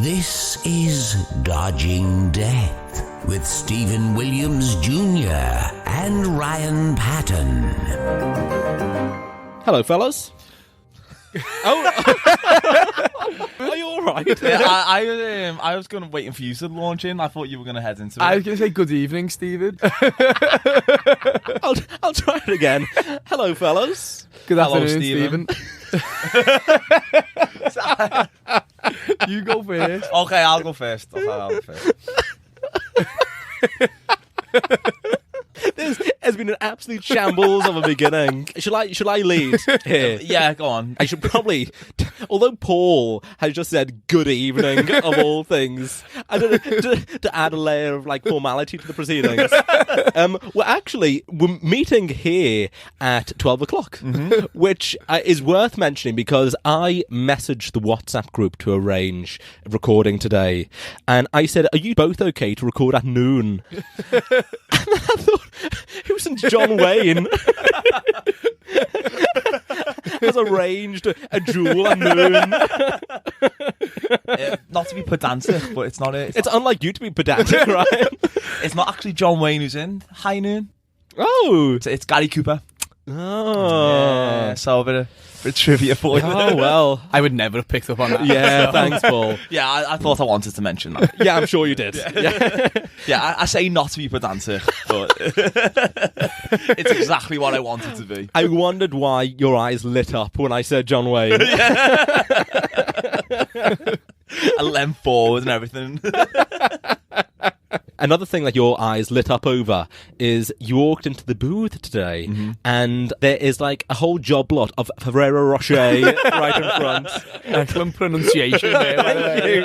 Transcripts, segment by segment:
This is Dodging Death with Stephen Williams Jr. and Ryan Paton. Hello, fellas. Oh, are you all right? Yeah, I was going to waiting for you to launch in. I thought you were going to head into it. I was going to say good evening, Stephen. I'll try it again. Hello, fellas. Good Hello, afternoon, Stephen. You go first. Okay, I'll go first. This has been an absolute shambles of a beginning. Should I lead here? Yeah, go on. I should probably, although Paul has just said good evening of all things, I don't know, to add a layer of like formality to the proceedings. We're meeting here at 12 o'clock, which is worth mentioning because I messaged the WhatsApp group to arrange a recording today, and I said, "Are you both okay to record at noon?" And then I thought, who since John Wayne has arranged a duel at noon? Not to be pedantic, but it's not it. It's unlike you to be pedantic, right? It's not actually John Wayne who's in high noon. Oh. It's Gary Cooper. Oh. Yeah, so a bit of trivia for you. Oh, well. I would never have picked up on that. Yeah, thanks, Paul. Yeah, I thought I wanted to mention that. Yeah, I'm sure you did. Yeah. Yeah, I say not to be pedantic, but it's exactly what I wanted to be. I wondered why your eyes lit up when I said John Wayne. I leant forward and everything. Another thing that your eyes lit up over is you walked into the booth today and there is like a whole job lot of Ferrero Rocher right in front. Excellent pronunciation there, by the way.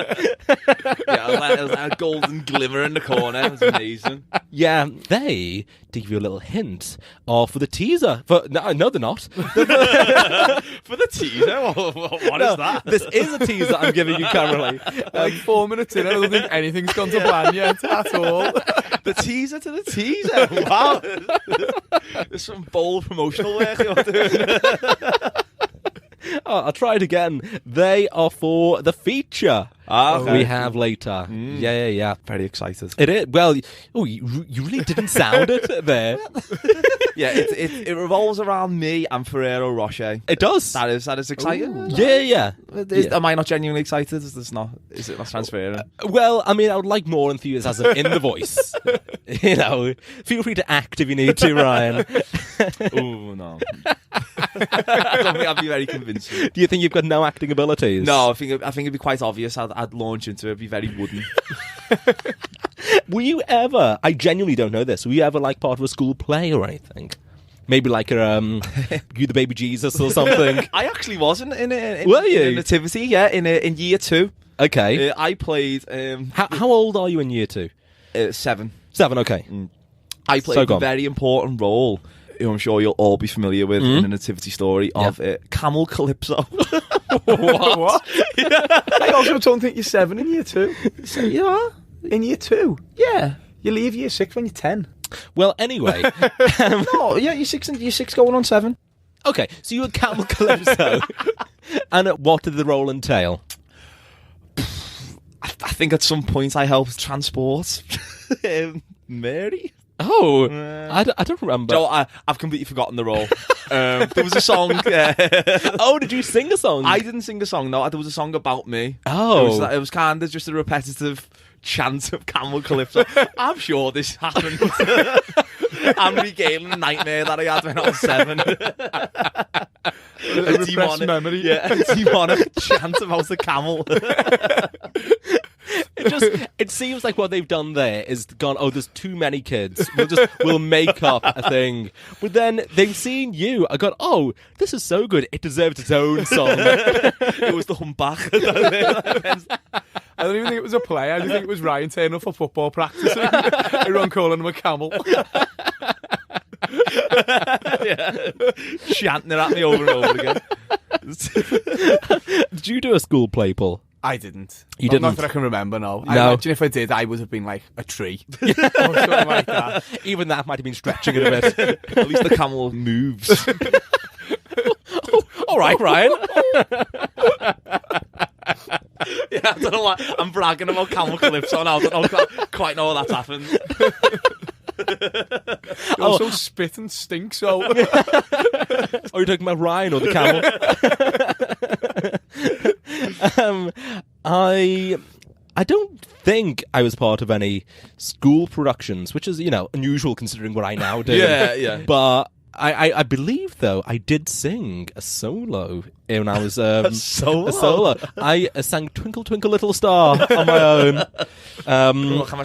Yeah, it was like a golden glimmer in the corner. It was amazing. Yeah, they give you a little hint for the teaser. No, they're not. For the teaser? What is that? This is a teaser I'm giving you currently. Like 4 minutes in, I don't think anything's gone to plan yet at all. The teaser to the teaser. Wow. There's some bold promotional work you're doing. I'll try it again. They are for the feature Okay. we have later. Yeah. Very excited. It is. Well, you really didn't sound it there. Yeah, it revolves around me and Ferrero Rocher. It does. That is exciting. Yeah. Am I not genuinely excited? Is it not transferring? Well, I mean, I would like more enthusiasm in the voice. You know, feel free to act if you need to, Ryan. Oh no. I don't think I'd be very convincing. Do you think you've got no acting abilities? No, I think it'd be quite obvious. I'd launch into it. It'd be very wooden. Were you ever? I genuinely don't know this. Were you ever like part of a school play or anything? Maybe like a You the Baby Jesus or something. I actually wasn't in Were you? in nativity? Yeah, in year 2. Okay. I played. How old are you in year 2? 7. 7. Okay. I played a very important role, who I'm sure you'll all be familiar with, in the nativity story of Camel Calypso. What? I also don't think you're 7 in year 2. So you are In year 2? Yeah. You leave year 6 when you're 10. Well, anyway. No, yeah, you're 6 going on 7. Okay, so you were Camel Calypso. And what did the role entail? I think at some point I helped transport Mary. Oh, I don't remember. No, I've completely forgotten the role. There was a song. Oh, did you sing a song? I didn't sing the song. No, there was a song about me. Oh, it was kind of just a repetitive chant of Camel Calypso. I'm sure this happened. I'm regaling a nightmare that I had when I was 7. A repressed memory. Yeah, a demonic chant about the camel. It seems like what they've done there is gone, oh, there's too many kids. We'll make up a thing. But then they've seen you. I got, oh, this is so good. It deserves its own song. It was the humpback. I don't even think it was a play. I just think it was Ryan turning up for football practice. Everyone calling him a camel. Yeah. Chanting it at me over and over again. Did you do a school play, Paul? I didn't. You didn't? Not that I can remember, no. I No. imagine if I did, I would have been like a tree. Or something like that. Even that might have been stretching it a bit. At least the camel moves. All right, Ryan. I don't know why. I'm bragging about Camel Calypso now. I don't quite know how that's happened. You also spit and stink, so... Are you talking about Ryan or the camel? I don't think I was part of any school productions, which is, unusual considering what I now do. Yeah. But I believe, though, I did sing a solo when I was... A solo? A solo. I sang Twinkle Twinkle Little Star on my own.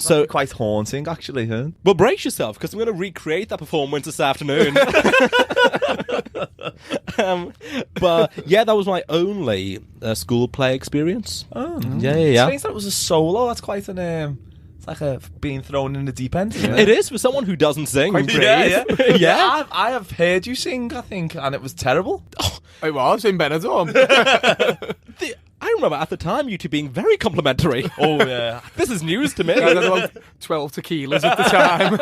So quite haunting, actually, huh? Well, brace yourself, because I'm going to recreate that performance this afternoon. But yeah, that was my only school play experience. Oh, yeah. Strange that it was a solo. That's quite an. It's like being thrown in the deep end. Isn't it? It is for someone who doesn't sing. Yeah. Yeah. I have heard you sing, I think, and it was terrible. Oh, I was in Benidorm. I remember at the time you two being very complimentary. Oh yeah, this is news to me. I had about 12 tequilas at the time.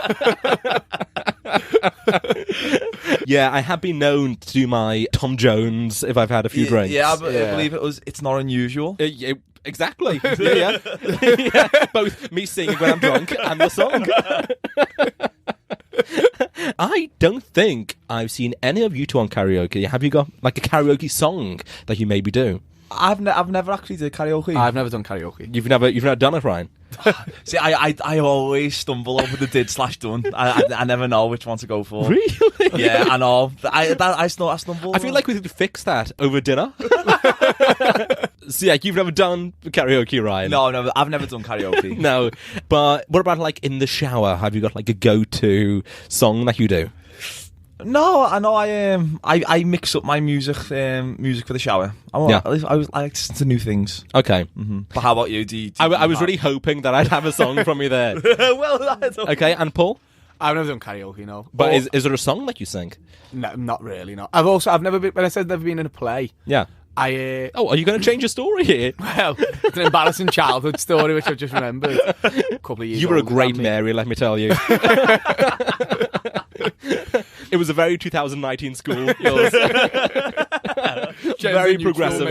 Yeah, I have been known to do my Tom Jones if I've had a few drinks. Yeah, but I believe it's not unusual. Exactly. Yeah. Yeah. Both me singing when I'm drunk and the song. I don't think I've seen any of you two on karaoke. Have you got like a karaoke song that you maybe do? I've never actually did karaoke. I've never done karaoke. You've never done it, Ryan? See, I always stumble over the did/done. I never know which one to go for. Really? Yeah, I know. I stumble. I feel like we could fix that over dinner. So yeah, you've never done karaoke, Ryan? No, I've never done karaoke. No, but what about like in the shower? Have you got like a go-to song that you do? No, I know. I mix up my music for the shower. I like to listen to new things. Okay. Mm-hmm. But how about you? I was really hoping that I'd have a song from you there. Well, I don't... Okay, and Paul? I've never done karaoke, no. But is there a song that you sing? No, not really, no. I've never been, when I said never been in a play, Yeah. are you going to change your story here? Well, it's an embarrassing childhood story which I've just remembered. A couple of years You were a older great than me. Mary, let me tell you. It was a very 2019 school. Yours. Very progressive.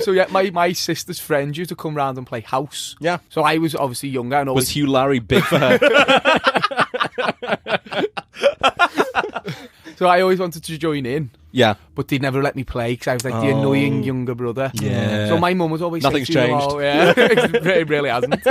So yeah, my sister's friend used to come round and play house. Yeah. So I was obviously younger and always... Was Hugh Laurie big for her? So I always wanted to join in. Yeah. But they'd never let me play because I was like the annoying younger brother. Yeah. So my mum was always Nothing's saying, changed. "Oh, yeah." It really hasn't.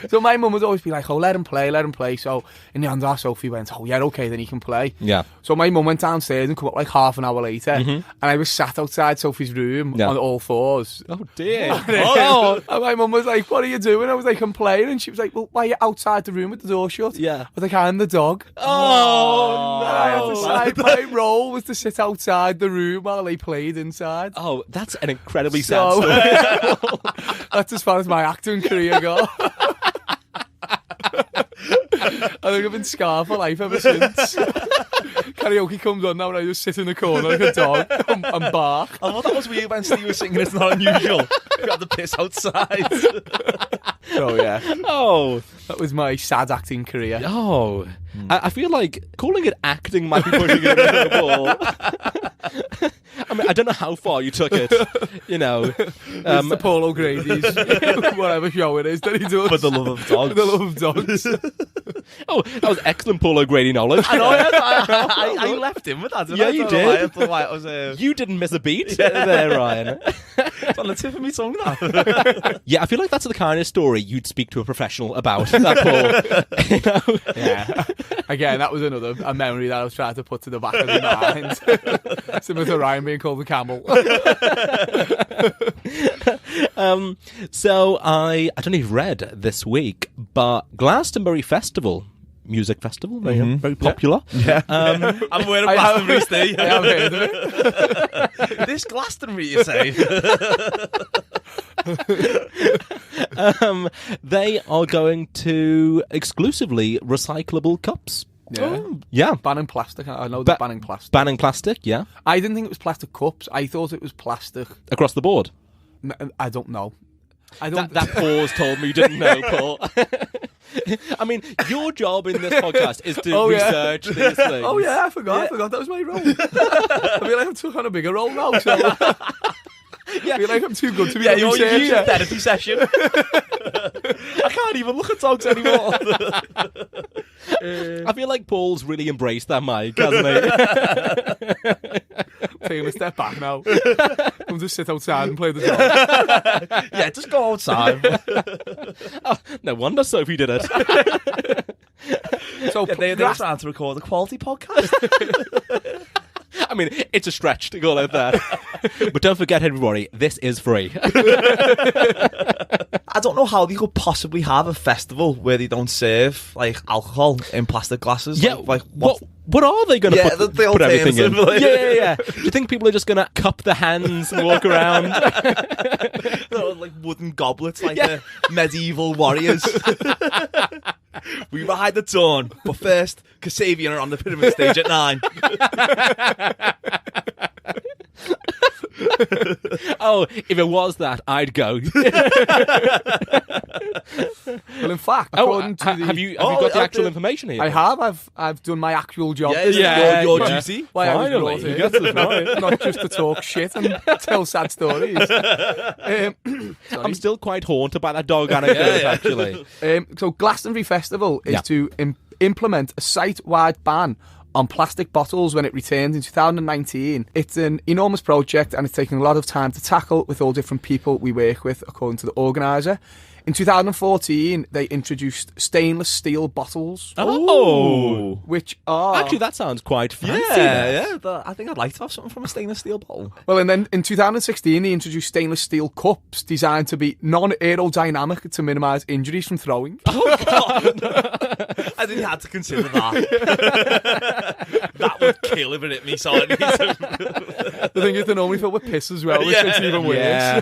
So my mum would always be like, "Oh, let him play." So in the end, our Sophie went, "Oh, yeah, okay, then he can play." Yeah. So my mum went downstairs and come up like half an hour later, and I was sat outside Sophie's room on all fours. Oh, dear. And my mum was like, "What are you doing?" I was like, "I'm playing." And she was like, "Well, why are you outside the room with the door shut?" Yeah. I was like, "I'm the dog." Oh, And I had to decide my role was to sit outside the room while they played inside. Oh, that's an incredibly sad So story. that's as far as my acting career got. I think I've been scarred for life ever since. Karaoke comes on now and I just sit in the corner like a dog and bark. I thought that was weird when Steve was singing It's Not Unusual. You had to piss outside. So yeah, Oh. that was my sad acting career. Oh. I feel like calling it acting might be pushing it over the wall. I mean, I don't know how far you took it. You know. It's the Paul O'Grady's, whatever show it is that he does. For the love of dogs. For the love of dogs. Oh, that was excellent Paul O'Grady knowledge. I know, I left him with that, didn't I? Yeah, you I don't know why- did. I don't know why it was, You didn't miss a beat there, Ryan. it's on the tip of my tongue now. Yeah, I feel like that's the kind of story you'd speak to a professional about, that Paul. You know? Yeah. Again, that was a memory that I was trying to put to the back of my mind. Similar to Ryan being called the camel. So I don't know if you've read this week, but Glastonbury Festival, music festival, very popular. Yeah. I'm wearing a I have- Glastonbury stay. I have heard of it. This Glastonbury, you say? They are going to exclusively recyclable cups. Yeah. Yeah. Banning plastic. I know they're banning plastic. Banning plastic, yeah. I didn't think it was plastic cups. I thought it was plastic. Across the board. I don't know. I don't. That pause told me you didn't know, Paul. I mean, your job in this podcast is to research these things. Oh yeah, I forgot that was my role. I feel like I've took on a bigger role now. So. I feel like I'm too good to be Yeah, a you're in a researcher. therapy session. I can't even look at dogs anymore. I feel like Paul's really embraced that mic, hasn't he? Taking a step back now. I'm just sit outside and play the dog. Yeah, just go outside. No wonder Sophie did it. So They're trying to record a quality podcast. I mean, it's a stretch to call it that. But don't forget, everybody, this is free. I don't know how they could possibly have a festival where they don't serve like alcohol in plastic glasses. Yeah, like what are they going to put the put everything in? alternative, like- Yeah. Do you think people are just going to cup the hands and walk around? like wooden goblets, like the medieval warriors. We ride the dawn, but first, Kasabian are on the pyramid stage at 9. Oh, if it was that, I'd go. Well, in fact, according to the... have you got the actual information here? I have. I've done my actual job. Yeah, your yeah. duty. Why I was Finally, brought you here. got to know. Not just to talk shit and tell sad stories. I'm still quite haunted by that dog anecdote, actually. So Glastonbury Festival is Yeah. to implement a site-wide ban on plastic bottles when it returns in 2019. It's an enormous project and it's taking a lot of time to tackle with all different people we work with, according to the organiser. In 2014, they introduced stainless steel bottles, Oh. which are... Actually, that sounds quite fancy. Yeah. I think I'd like to have something from a stainless steel bottle. Well, and then in 2016, they introduced stainless steel cups designed to be non-aerodynamic to minimise injuries from throwing. Oh, God. I think you had to consider that. That would kill if it hit me, so I need to... The thing is, they're normally filled with piss as well, which makes it even worse. Yeah.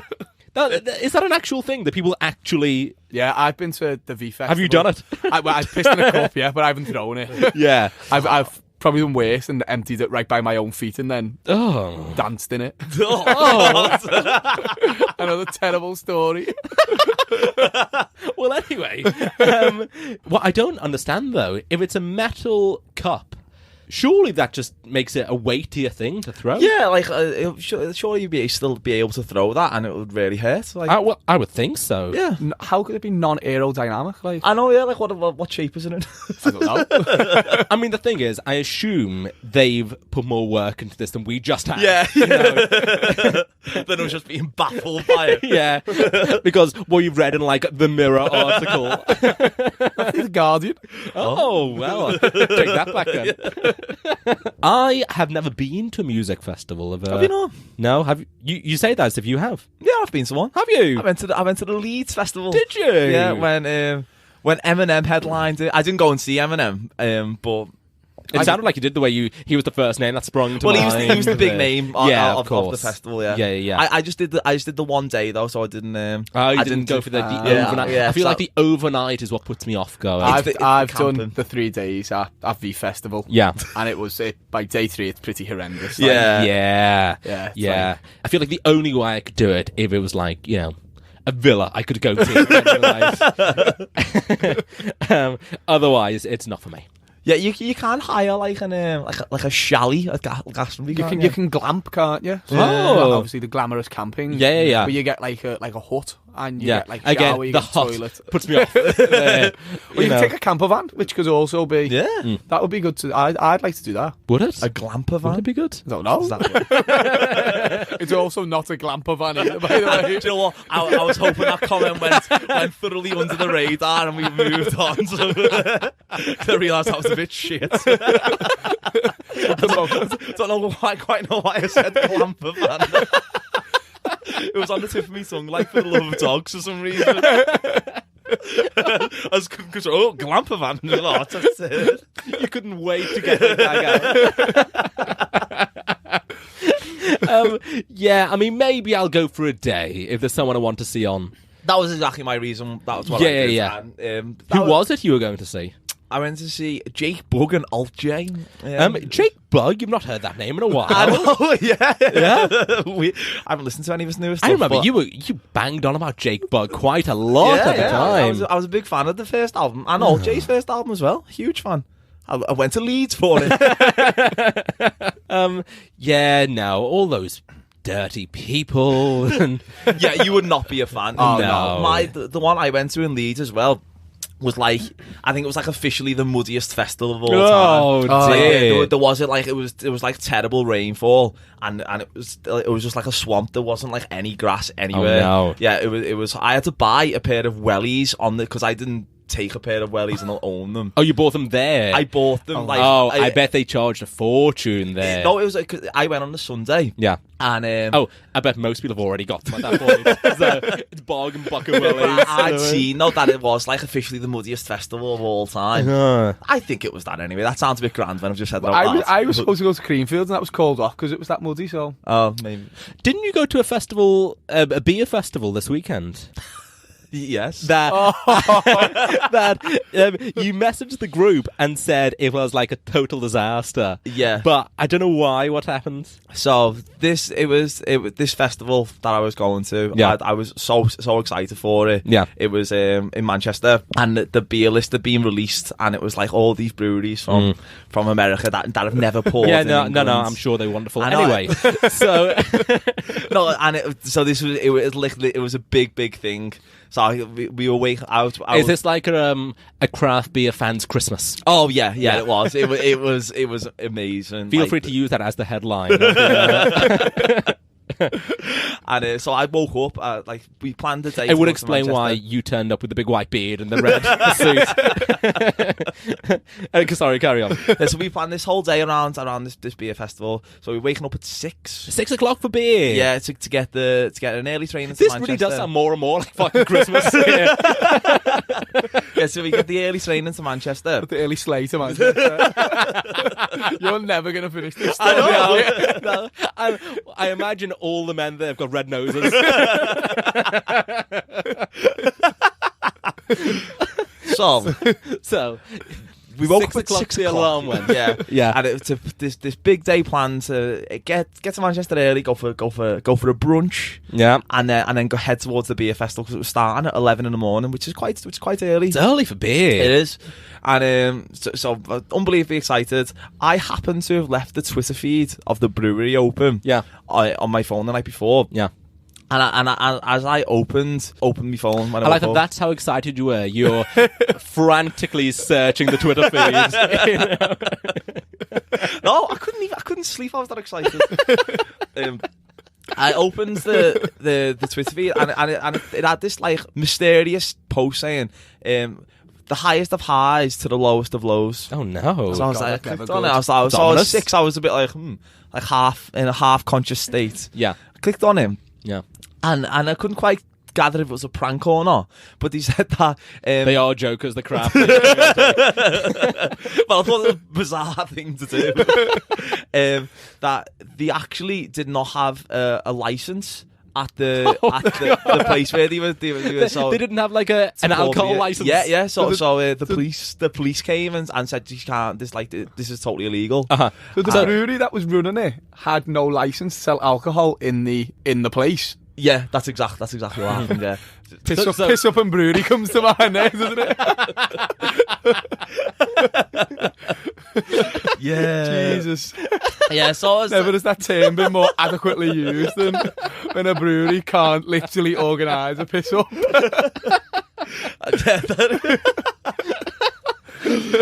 Is that an actual thing that people actually... Yeah, I've been to the V Festival. Have you done it? I've pissed in a cup, yeah, but I haven't thrown it. Yeah. I've probably done worse and emptied it right by my own feet and then Oh. danced in it. Oh. Another terrible story. Well, anyway. What I don't understand, though, if it's a metal cup, surely that just makes it a weightier thing to throw. Yeah, like, surely you'd still be able to throw that and it would really hurt. Like, I would think so. yeah. How could it be non-aerodynamic? Like, I know, yeah, like, what shape is it in? I don't know. I mean, the thing is, I assume they've put more work into this than we just have. Yeah. You know? Then I was just being baffled by it. Yeah. Because what you've read in, like, the Mirror article. The Guardian. Oh, well. Take that back then. I have never been to a music festival. Have you not? No, have you? You say that as if you have. Yeah, I've been to one. Have you? I went to the Leeds festival. Did you? Yeah, when Eminem headlined it. I didn't go and see Eminem, but It sounded like you did the way he was the first name that sprung to mind. he was the big name of the course. festival. Yeah, Yeah. I just did the one day though, so I didn't. I didn't go for the overnight. yeah, I feel so- like the overnight is what puts me off going. I've camping. done the 3 days at V Festival. Yeah. And it was, by day 3, it's pretty horrendous. Yeah. Yeah. Yeah, it's Yeah. I feel like the only way I could do it if it was like, you know, a villa I could go to. Otherwise, it's not for me. Yeah, you can hire like a chalet at Glastonbury. You can glamp, can't you? So, Oh. obviously the glamorous camping. Yeah. But you get like a hut and you Yeah. get like shower, Again, you the get a hut toilet. puts me off. Well, Well, you can take a camper van, which could also be. Yeah, That would be good to. I'd like to do that. Would it? a glamper Would van. it be good? I don't know. It's also not a glamper van either, by the way. Do you know what? I was hoping that comment went thoroughly under the radar and we moved on. So I realised that was a bit shit. Don't know quite know why I said glamper van. It was on the tip of my tongue, like for the love of dogs for some reason. I was glamper van. Oh, that's it. You couldn't wait to get the bag out. Yeah, I mean, maybe I'll go for a day if there's someone I want to see on. That was exactly my reason. That was what Yeah, I did. yeah. And, Who was it you were going to see? I went to see Jake Bugg and Alt J. Jake Bugg, you've not heard that name in a while. I know, yeah. Yeah? I haven't listened to any of his newest I stuff. remember but- you banged on about Jake Bugg quite a lot at the time. I was a big fan of the first album. And Alt J's first album as well. Huge fan. I went to Leeds for it. Yeah, no, all those dirty people. And Yeah, you would not be a fan. Oh, no. The one I went to in Leeds as well was like, I think it was like officially the muddiest festival of all Oh, time. Like, dear. there was it was like terrible rainfall, and it was just like a swamp. There wasn't like any grass anywhere. Oh, no. Yeah, it was. I had to buy a pair of wellies because I didn't take a pair of wellies and I'll own them. Oh, you bought them there? I bought them. I bet they charged a fortune there. No, it was like, 'cause I went on the Sunday. Yeah. And I bet most people have already got them at that point. So it's bargain bucket wellies. I'd seen that it was like officially the muddiest festival of all time. I think it was that anyway. That sounds a bit grand when I've just said that. I was supposed to go to Creamfields and that was called off because it was that muddy. So Maybe. Didn't you go to a festival, a beer festival this weekend? Yes. That you messaged the group and said it was like a total disaster. Yeah. But I don't know why. What happened? So this festival that I was going to. Yeah. I was so excited for it. Yeah. It was in Manchester, and the beer list had been released, and it was like all these breweries from America that have never poured. Yeah, in no, England. I'm sure they're wonderful. I know. Anyway, so No, and it was literally a big thing. So we were waking out. is this like a craft beer fans Christmas? Oh yeah, it was. It was amazing. Feel Like, free to use that as the headline. And so I woke up. We planned the day. It to would go to explain why Manchester. you turned up with the big white beard and the red suit. Sorry, carry on. Yeah, so we planned this whole day around this beer festival. So we're waking up at 6. 6 o'clock for beer. Yeah, to get an early train into This Manchester. really does sound more and more like fucking Christmas. Yeah. Yeah, so we get the early train into Manchester. the early sleigh to Manchester. You're never gonna finish this story. I know. No, I imagine all the men there have got red noses. So We woke 6 up at o'clock 6 the o'clock. alarm went. Yeah, Yeah. And it's this big day planned to get to Manchester early, go for a brunch, Yeah. and then go head towards the beer festival because it was starting at 11 in the morning, which is quite early. It's early for beer. It is. And so unbelievably excited. I happened to have left the Twitter feed of the brewery open. Yeah. On my phone the night before. Yeah. And as I opened my phone, when I like woke that up, that's how excited you were. You're frantically searching the Twitter feed. No, I couldn't sleep. I was that excited. I opened the Twitter feed and it had this like mysterious post saying, the highest of highs to the lowest of lows. Oh no. So I was God, like, I that's never clicked on it. good. I was like, so I Ominous. was 6. I was a bit like, like in a half conscious state. Yeah. I clicked on him Yeah. and I couldn't quite gather if it was a prank or not. But he said that They are jokers, the craft. well, I thought it was a bizarre thing to do. That they actually did not have a license at the place where they were so They didn't have like an alcohol yeah, license. Yeah. So the police came and said you can't. This is totally illegal. Uh-huh. So the brewery that was running it had no license to sell alcohol in the place. Yeah, that's exactly what happened. Yeah. Piss up and brewery comes to mind there, doesn't it? Yeah. Jesus. Yeah. So I was, Never has that term been more adequately used than when a brewery can't literally organise a piss up.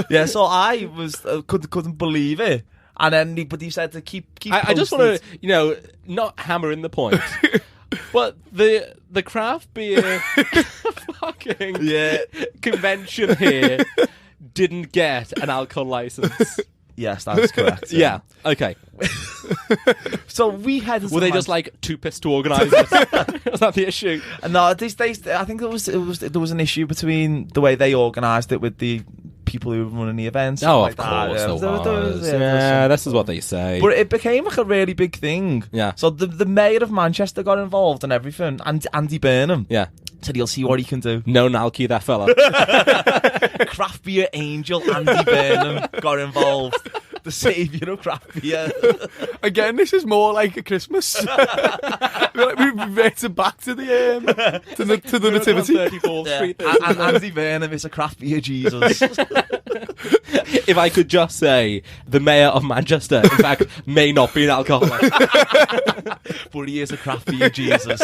yeah. So I was couldn't believe it. And then but he said to keep I just want to, not hammer in the point. But the craft beer fucking convention here didn't get an alcohol license. Yes, that's correct. Yeah. Okay. So we had. Were they just like too pissed to organise it? Was that the issue? No, these days I think there was an issue between the way they organised it with the people who were running the events. Oh, like of that. course Yeah. there was. Yeah, Yeah, this is what they say. But it became like a really big thing. Yeah. So the mayor of Manchester got involved and everything. And Andy Burnham Yeah. said he'll see what he can do. No Nalky, that fella. Craft beer angel Andy Burnham got involved. The saviour of craft beer. Again, this is more like a Christmas. We reverted back to the nativity. 34th Yeah. Street. And Andy Burnham is a craft beer Jesus. If I could just say, the mayor of Manchester, in fact, may not be an alcoholic. But he is a craft beer Jesus.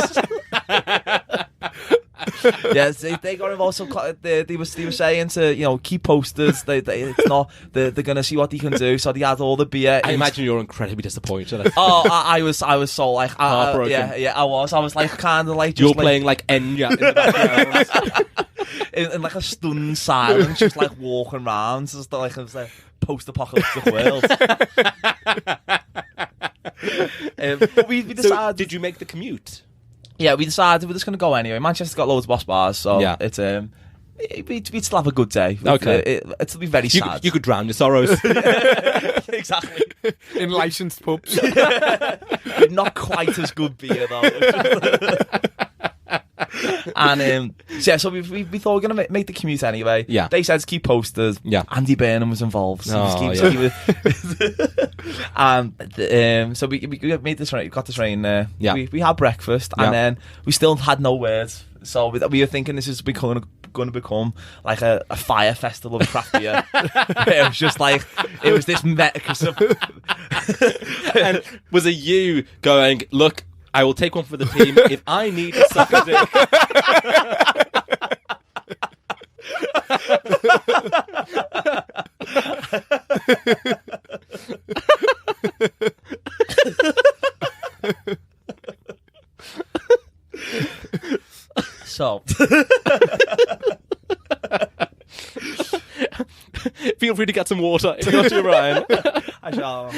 Yes, they got involved. So they were saying to keep posters. It's not they're gonna see what they can do. So they had all the beer. I imagine you're incredibly disappointed. Oh, I was so like heartbroken. Yeah, I was like kind of like You're playing like Enya in the background. in like a stunned silence, just like walking around, just like it was a post-apocalyptic world. But we decided. So, did you make the commute? Yeah, we decided we're just going to go anyway. Manchester's got loads of boss bars, so Yeah. it's we'd still have a good day. Okay. It'll be very sad. You could drown your sorrows. Exactly. In licensed pubs. Not quite as good beer though. And so we thought we were going to make the commute anyway. Yeah. They said to keep posters. Yeah. Andy Burnham was involved. So Oh, so we made this train. Got the train there. Yeah. We had breakfast Yeah. and then we still had no words. So we were thinking this is going to become like a fire festival of craft beer. It was just like it was this And was it you going, look, I will take one for the team if I need to suck a dick. So Feel free to get some water if you're too, Ryan. I shall.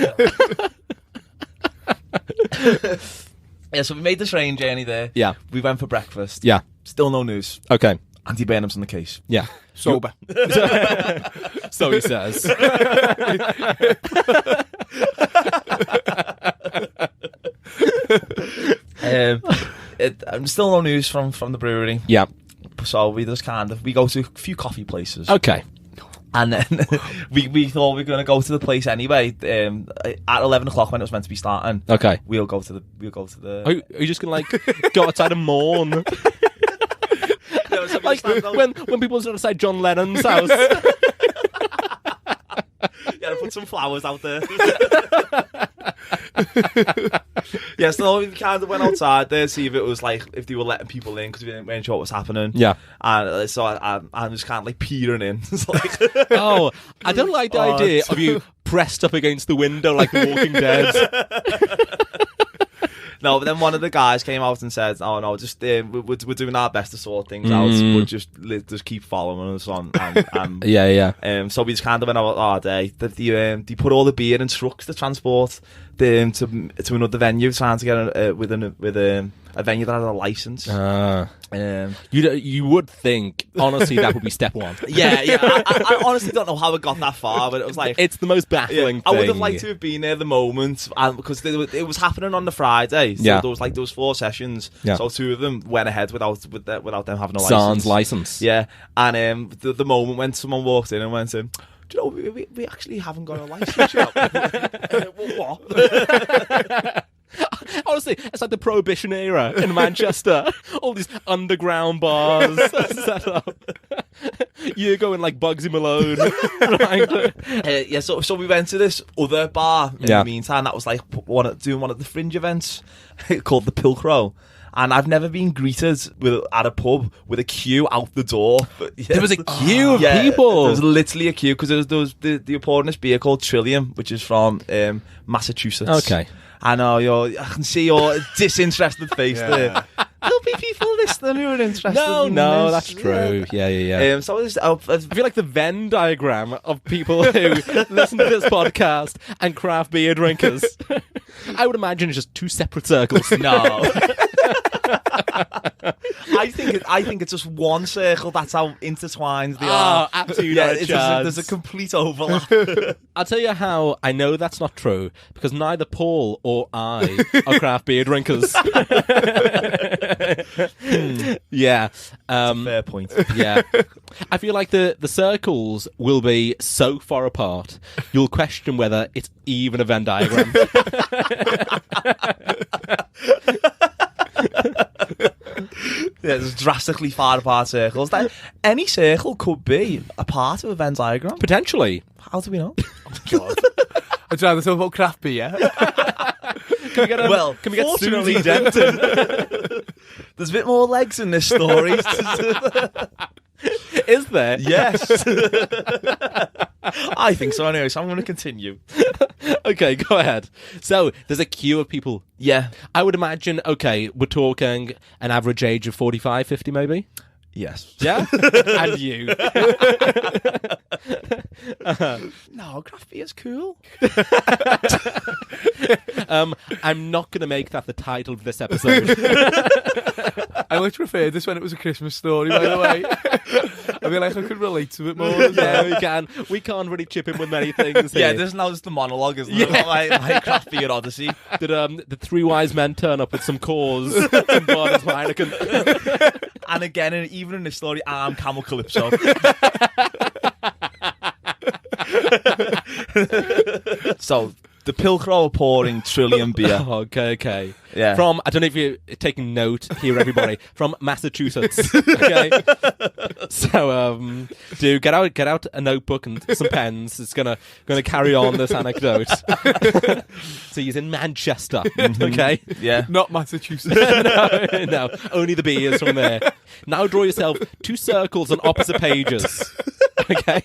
Yeah, so we made the train journey there. Yeah. We went for breakfast. Yeah. Still no news. Okay. Andy Burnham's on the case. Yeah. Sober. So he says. Still no news from the brewery. Yeah. So we just we go to a few coffee places. Okay. And then we thought we were going to go to the place anyway. At 11 o'clock when it was meant to be starting. Okay. We'll go to the. Are you just going to like go outside and mourn? Like when people stand outside John Lennon's house. Yeah, to put some flowers out there. Yeah, so we kind of went outside there to see if it was like if they were letting people in because we weren't sure what was happening. Yeah. And so I'm just kind of like peering in. It's like, Oh, I don't like the idea of you pressed up against the window like The Walking Dead. No, but then one of the guys came out and said, "Oh no, just we're doing our best to sort things out, but just keep following us on." And Yeah. so we just kind of went out our day. They put all the beer in trucks to transport to another venue, trying to get with a venue that had a license. You would think, honestly, that would be step one. Yeah. I honestly don't know how it got that far, but it was like It's the most baffling thing. I would have liked to have been there the moment, and because it was happening on the Friday. So there was 4 sessions. Yeah. So 2 of them went ahead without them having a license. Sans license. Yeah, and the moment when someone walked in and went, "Do you know we actually haven't got a license yet?" What? Honestly, it's like the Prohibition era in Manchester. All these underground bars set up. You're going like Bugsy Malone. Yeah, so we went to this other bar in Yeah. the meantime. That was like doing one of the fringe events called the Pilcrow. And I've never been greeted at a pub with a queue out the door. But, yeah, There was a queue of people. There was literally a queue because there was the pouring this beer called Trillium, which is from Massachusetts. Okay. I know I can see your disinterested face there. There'll be people listening who are interested. No, in no, this. that's true. Yeah. So I feel like the Venn diagram of people who listen to this podcast and craft beer drinkers. I would imagine it's just 2 separate circles. No. I think it's just one circle. That's how intertwined they are. Absolutely. Yeah, not a chance. there's a complete overlap. I'll tell you how I know that's not true, because neither Paul or I are craft beer drinkers. Yeah. Fair point. Yeah. I feel like the circles will be so far apart, you'll question whether it's even a Venn diagram. there's drastically far apart circles. Any circle could be a part of a Venn diagram. Potentially. How do we know? God. I'd rather talk about craft beer. Can we get fortunately, Susie Denton? There's a bit more legs in this story. Is there? Yes. I think so anyway, so I'm going to continue. Okay, go ahead. So, there's a queue of people. Yeah. I would imagine, okay, we're talking an average age of 45, 50 maybe? Yes. Yeah? And you. No, craft beer's cool. I'm not going to make that the title of this episode. I much preferred this when it was a Christmas story, by the way. I feel like I could relate to it more. Yeah, we can. We can't really chip in with many things Yeah, here. this is now just the monologue, isn't it? Like craft beer odyssey. Did the three wise men turn up with some cause and bought us Heineken? And again, even in this story, I'm Camel Calypso. So, the Pilcrow are pouring Trillium beer. Okay. Yeah. From, I don't know if you're taking note here, everybody, from Massachusetts. Okay. So, do get out a notebook and some pens. It's gonna carry on this anecdote. So he's in Manchester. Okay. Yeah. Not Massachusetts. No, only the beers from there. Now draw yourself 2 circles on opposite pages. Okay.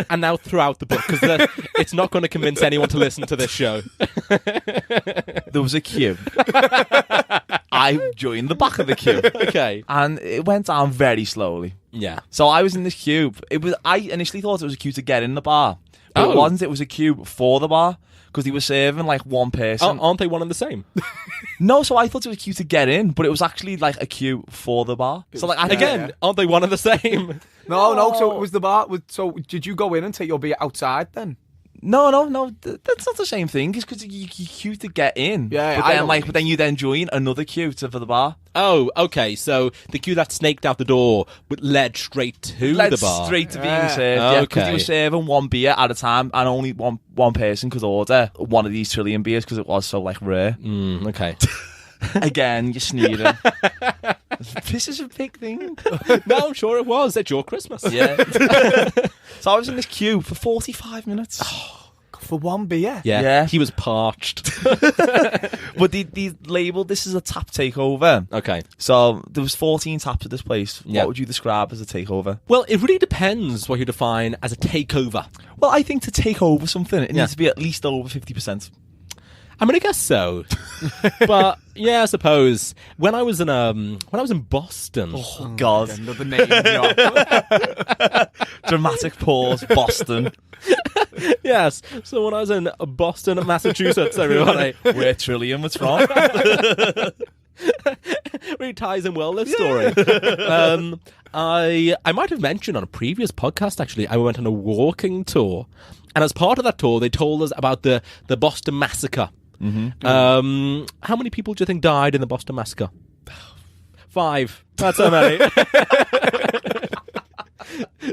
And now throughout the book, because it's not going to convince anyone to listen to this show. There was a queue. I joined the back of the queue. Okay. And it went down very slowly. Yeah. So I was in this queue. I initially thought it was a queue to get in the bar. But it wasn't. It was a queue for the bar. Because they were serving like one person. Aren't they one and the same? No, so I thought it was a queue to get in, but it was actually like a queue for the bar. So like Aren't they one and the same? No. So it was the bar. So did you go in and take your beer outside then? No. That's not the same thing. It's because you queue to get in. Yeah, but then you join another queue for the bar. Oh, okay. So the queue that snaked out the door led straight to the bar. Straight to being served. Yeah, because Okay. they were serving one beer at a time, and only one person could order one of these Trillium beers because it was so like rare. Okay. Again, you're sneering. This is a big thing. No, I'm sure it was. It's your Christmas. Yeah. So I was in this queue for 45 minutes. For one beer? Yeah. He was parched. But they labelled this as a tap takeover. Okay. So there was 14 taps at this place. Yeah. What would you describe as a takeover? Well, it really depends what you define as a takeover. Well, I think to take over something, it needs to be at least over 50%. I mean, I guess so. But yeah, I suppose when I was in Boston. Oh God! Another name drop. Dramatic pause. Boston. Yes. So when I was in Boston, Massachusetts, everybody, Where Trillium was from. really ties in well, this story. I might have mentioned on a previous podcast, actually, I went on a walking tour. And as part of that tour, they told us about the Boston Massacre. Mm-hmm. How many people do you think died in the Boston Massacre? 5. That's so many.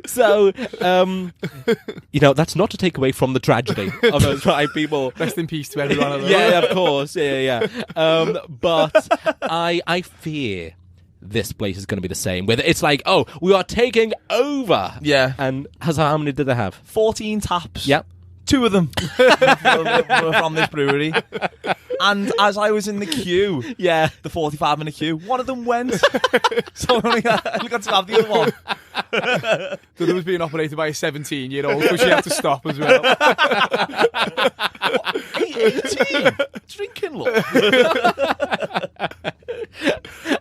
So, that's not to take away from the tragedy of those 5 people. Rest in peace to everyone of them. Yeah, of course. Yeah. But I fear this place is going to be the same. Whether it's like, oh, we are taking over. Yeah. And how many did they have? 14 taps. Yep. 2 of them were from this brewery. And as I was in the queue, Yeah. the 45-minute queue, one of them went. So I only got to have the other one. So it was being operated by a 17-year-old, so she had to stop as well. 18. Drinking, look.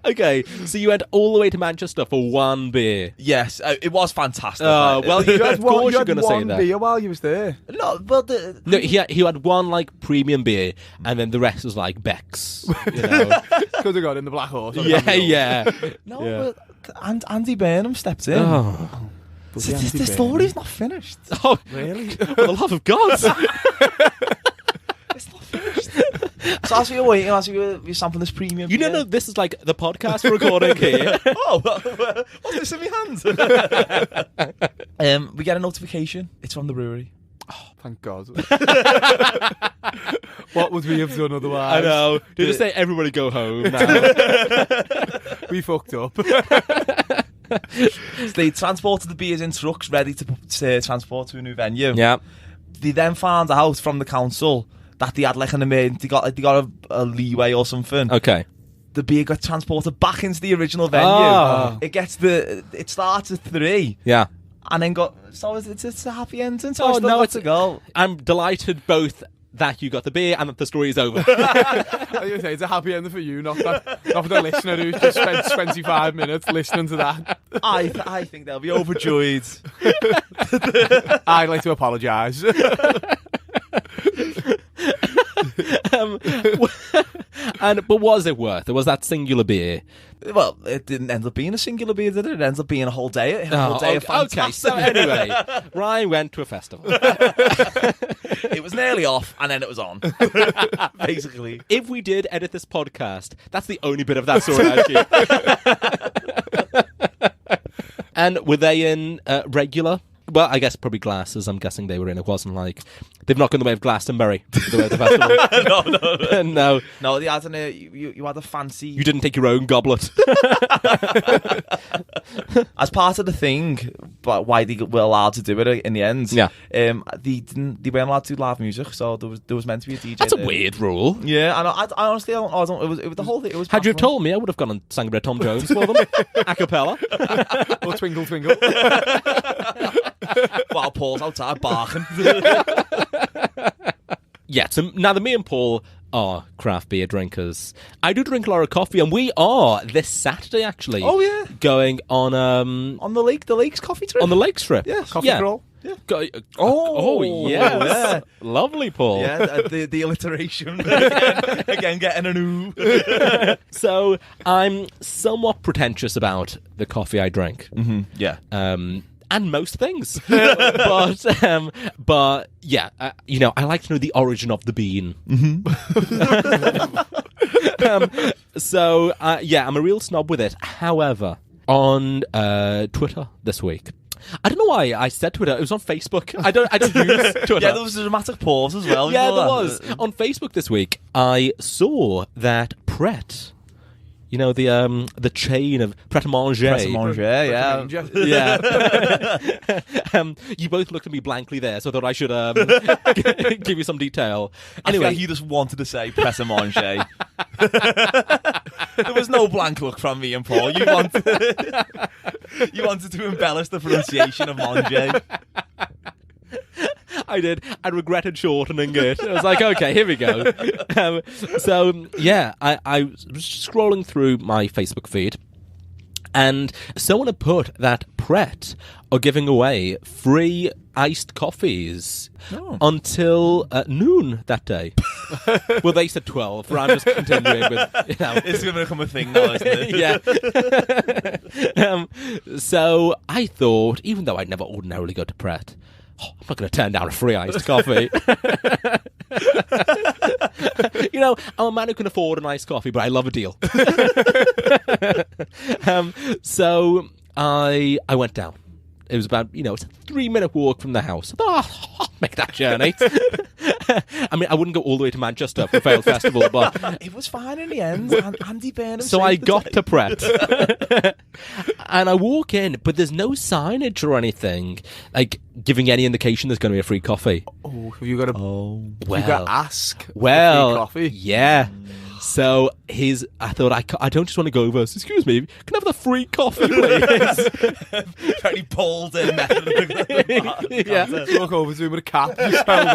Okay, so you went all the way to Manchester for one beer. Yes, it was fantastic. Well, you of course you're going to say one that. beer while you was there. no, well, No, he had one like premium beer, and then the rest was like Beck's. You know? Could have got in the Black Horse. yeah. no, Yeah. but Andy Burnham stepped in. Oh. So the story's not finished. Oh, Really? for the love of God. It's not finished. So as we were waiting, as we were sampling this premium, You don't know this is like the podcast we're recording here. Oh, what's this in my hand? We get a notification. It's from the brewery. Thank God. What would we have done otherwise? I know. They just say everybody go home now. We fucked up. So they transported the beers in trucks ready to transport to a new venue. Yeah. They then found out from the council that they had like an emergency, they got a leeway or something. Okay. The beer got transported back into the original venue. Oh. It starts at 3. Yeah. And then it's a happy ending. So Oh, I still no, got it's to go. I'm delighted both that you got the beer and that the story is over. I was gonna say, it's a happy ending for you, not for the listener who just spent 25 minutes listening to that. I think they'll be overjoyed. I'd like to apologise. But was it worth it? Was that singular beer? Well, it didn't end up being a singular beer, did it? It ends up being a whole day. Of fantastic. Okay, so anyway, Ryan went to a festival. It was nearly off, and then it was on. Basically. If we did edit this podcast, that's the only bit of that story I'd keep. And were they in regular? Well, I guess probably glasses. I'm guessing they were in. It wasn't like they've not gone the way of Glastonbury. The way of the festival. No. No. No, they had you had a fancy. You didn't take your own goblet. As part of the thing, but why they were allowed to do it in the end. Yeah. They weren't allowed to do live music, so there was meant to be a DJ. That's there. a weird rule. Yeah, and I honestly don't. It was the whole thing. It was. Had you have told me, I would have gone and sang a bit of Tom Jones for them, a cappella. Or Twinkle Twinkle. While Paul's outside barking. Yeah, so now that me and Paul are craft beer drinkers, I do drink a lot of coffee, and we are this Saturday actually. Oh yeah, going on the Lakes coffee trip. on the Lakes trip. Yes. Coffee crawl. Yeah. Oh yes, yeah. Lovely, Paul. Yeah, the alliteration again getting an ooh. So I'm somewhat pretentious about the coffee I drink. Mm-hmm. Yeah. And most things, but yeah, I like to know the origin of the bean. Mm-hmm. So I'm a real snob with it. However, on Twitter this week, I don't know why I said Twitter. It was on Facebook. I don't use Twitter. Yeah, there was a dramatic pause as well. Yeah, there was. On Facebook this week, I saw that Pret. You know, the chain of Pret-a-Manger. Pret-a-Manger, yeah. Yeah. You both looked at me blankly there, so I thought I should give you some detail. Anyway, Anyway, he just wanted to say Pret-a-Manger. There was no blank look from me and Paul. You wanted to embellish the pronunciation of Manger. I did. I regretted shortening it. I was like, okay, here we go. I was scrolling through my Facebook feed, and someone had put that Pret are giving away free iced coffees until noon that day. Well, they said 12, but I'm just continuing with, It's going to become a thing now, isn't it? Yeah. So I thought, even though I'd never ordinarily go to Pret, I'm not going to turn down a free iced coffee. I'm a man who can afford an iced coffee, but I love a deal. So I went down. It was about, it's a 3-minute walk from the house. I thought, I'll make that journey. I mean, I wouldn't go all the way to Manchester for a failed festival, but it was fine in the end. Andy Burnham. so I got to Pret. And I walk in, but there's no signage or anything, like, giving any indication there's going to be a free coffee. Oh, have you got to... Well, you got to ask for free coffee? Yeah. So I thought, I don't just want to go over, excuse me, can I have the free coffee, please? Very bold method of the Yeah. Walk over to him with a cap. You spelled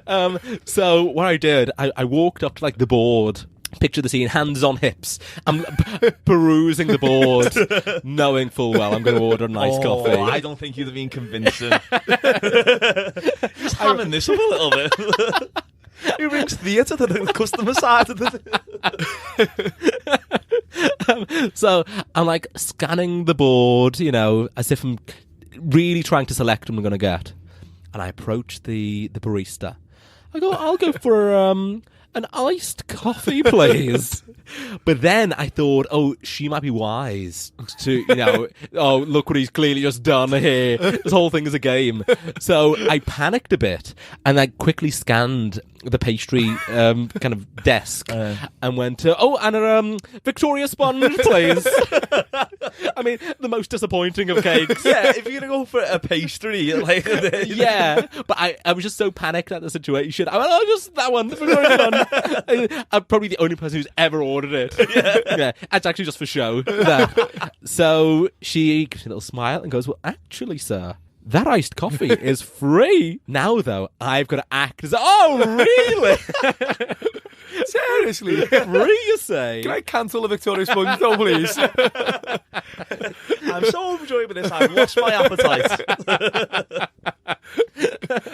out. So what I did, I walked up to like the board. Picture the scene, hands on hips. I'm perusing the board, knowing full well I'm going to order a nice coffee. I don't think you'd have been convincing. Just hamming this up a little bit. He brings theatre to the customer side of the... So I'm like scanning the board, as if I'm really trying to select what I'm going to get. And I approach the barista. I go, I'll go for an iced coffee, please. But then I thought, oh, she might be wise to, oh, look what he's clearly just done here. This whole thing is a game. So I panicked a bit and I quickly scanned the pastry kind of desk and went, and a Victoria sponge, please. I mean, the most disappointing of cakes. Yeah, if you're going to go for a pastry, like... Yeah, but I was just so panicked at the situation. I went, oh, just that one. I'm probably the only person who's ever ordered it. Yeah, it's actually just for show. So she gives me a little smile and goes, well, actually, sir, that iced coffee is free. Now, though, I've got to act as... Oh, really? Seriously? Free, you say? Can I cancel the Victoria Sponge, though, please? I'm so enjoying this. I've lost my appetite.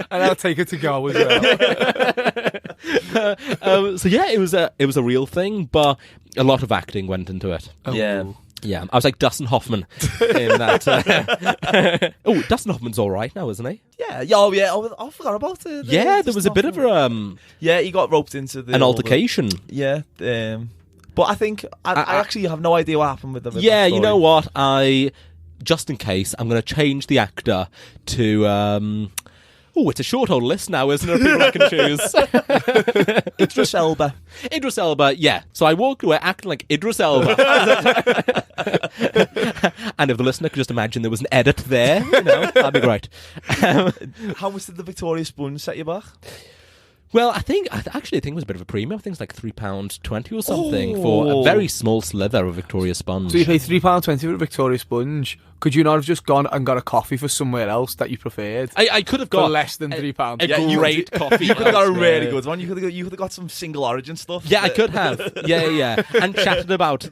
And I'll take it to go as well. So yeah, it was a real thing, but a lot of acting went into it. Yeah. Yeah, I was like Dustin Hoffman in that. Oh, Dustin Hoffman's all right now, isn't he? Yeah. Oh, yeah. I forgot about it. Yeah, there was a bit of yeah, he got roped into an altercation. Yeah. But I think I actually have no idea what happened with them. Yeah, you know what? Just in case, I'm going to change the actor to... it's a short old list now, isn't it? People I can choose. Idris Elba. Idris Elba, yeah. So I walked away acting like Idris Elba. And if the listener could just imagine there was an edit there, that'd be great. How much did the Victoria Sponge set you back? Well, I think it was a bit of a premium. I think it's like £3.20 or something for a very small slither of Victoria Sponge. So you pay £3.20 for a Victoria Sponge. Could you not have just gone and got a coffee for somewhere else that you preferred? I could have got for less than £3. A great coffee. You could have got a really good one. You could have got some single origin stuff. Yeah, I could have. Yeah. And chatted about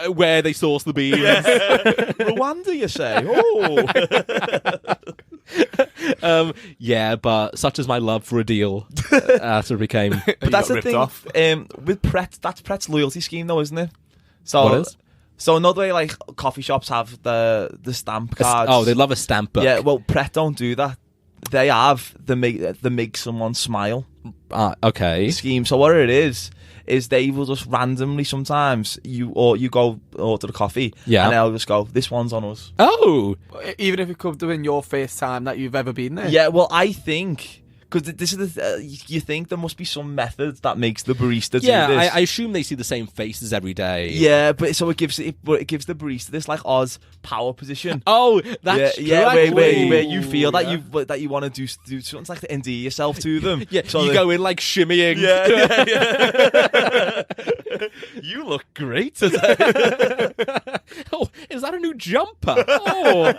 where they source the beans. Rwanda, you say? Oh. Yeah, but such is my love for a deal. That's what it became. But that's the thing. With Pret, that's Pret's loyalty scheme, though, isn't it? So, what is? So another way, like coffee shops have the stamp cards. They love a stamp book. Yeah, well, Pret don't do that. They have the make someone smile. Okay. Scheme. So what it is they will just randomly sometimes you go order the coffee, yeah, and they'll just go, this one's on us. Oh, even if it could have been your first time that you've ever been there. Yeah, well, I think. Because this is you think there must be some method that makes the barista do this. Yeah, I assume they see the same faces every day. Yeah, but so it gives the barista this like Oz power position. Oh, that's where you feel that you want to do something like to endear yourself to them. Yeah, so you go in like shimmying. Yeah. You look great today. Oh, is that a new jumper? Oh,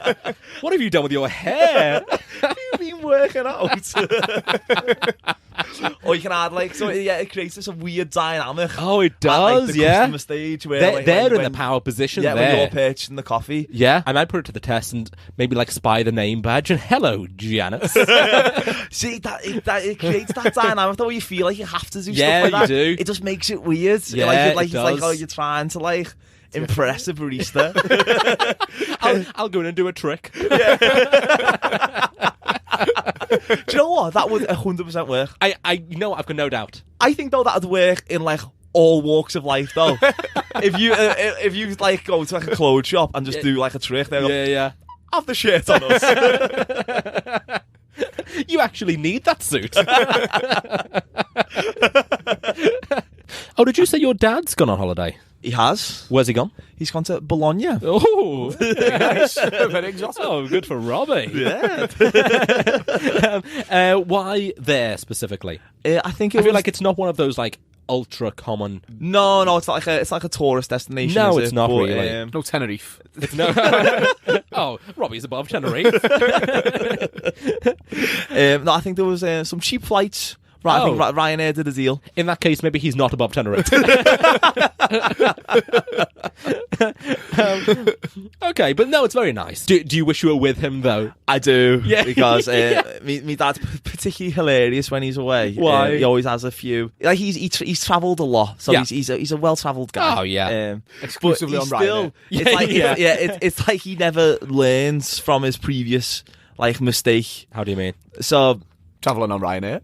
what have you done with your hair? You've been working out. Or you can add it creates this weird dynamic. Oh, it does. At, the customer stage where they're in the power position. Yeah, there. when you're purchasing the coffee. Yeah, I might put it to the test and maybe spy the name badge and hello, Janice. See it creates that dynamic though. Where you feel like you have to do stuff like that. You do. It just makes it weird. Yeah, it's like you're trying to impress a barista. I'll go in and do a trick. Yeah. Do you know what? That would 100% work. I've got no doubt. I think though that would work in all walks of life though. if you go to a clothes shop and just do a trick, yeah. Have the shirt on us. You actually need that suit. Oh, did you say your dad's gone on holiday? He has. Where's he gone? He's gone to Bologna. Oh, very nice. Very exotic. Oh, good for Robbie. Yeah. Why there specifically? I think I feel like it's not one of those ultra common. No, it's like a tourist destination. No, it's not really. No Tenerife. It's no. Oh, Robbie's above Tenerife. No, I think there was some cheap flights. Right, I think Ryanair did a deal. In that case, maybe he's not above Tenerife. Okay, but no, it's very nice. Do you wish you were with him, though? I do, yeah. Because me dad's particularly hilarious when he's away. Why? He always has a few. He's travelled a lot, so he's a well-travelled guy. Oh, yeah. Exclusively on Ryanair. It's like he never learns from his previous mistake. How do you mean? So... Travelling on Ryanair.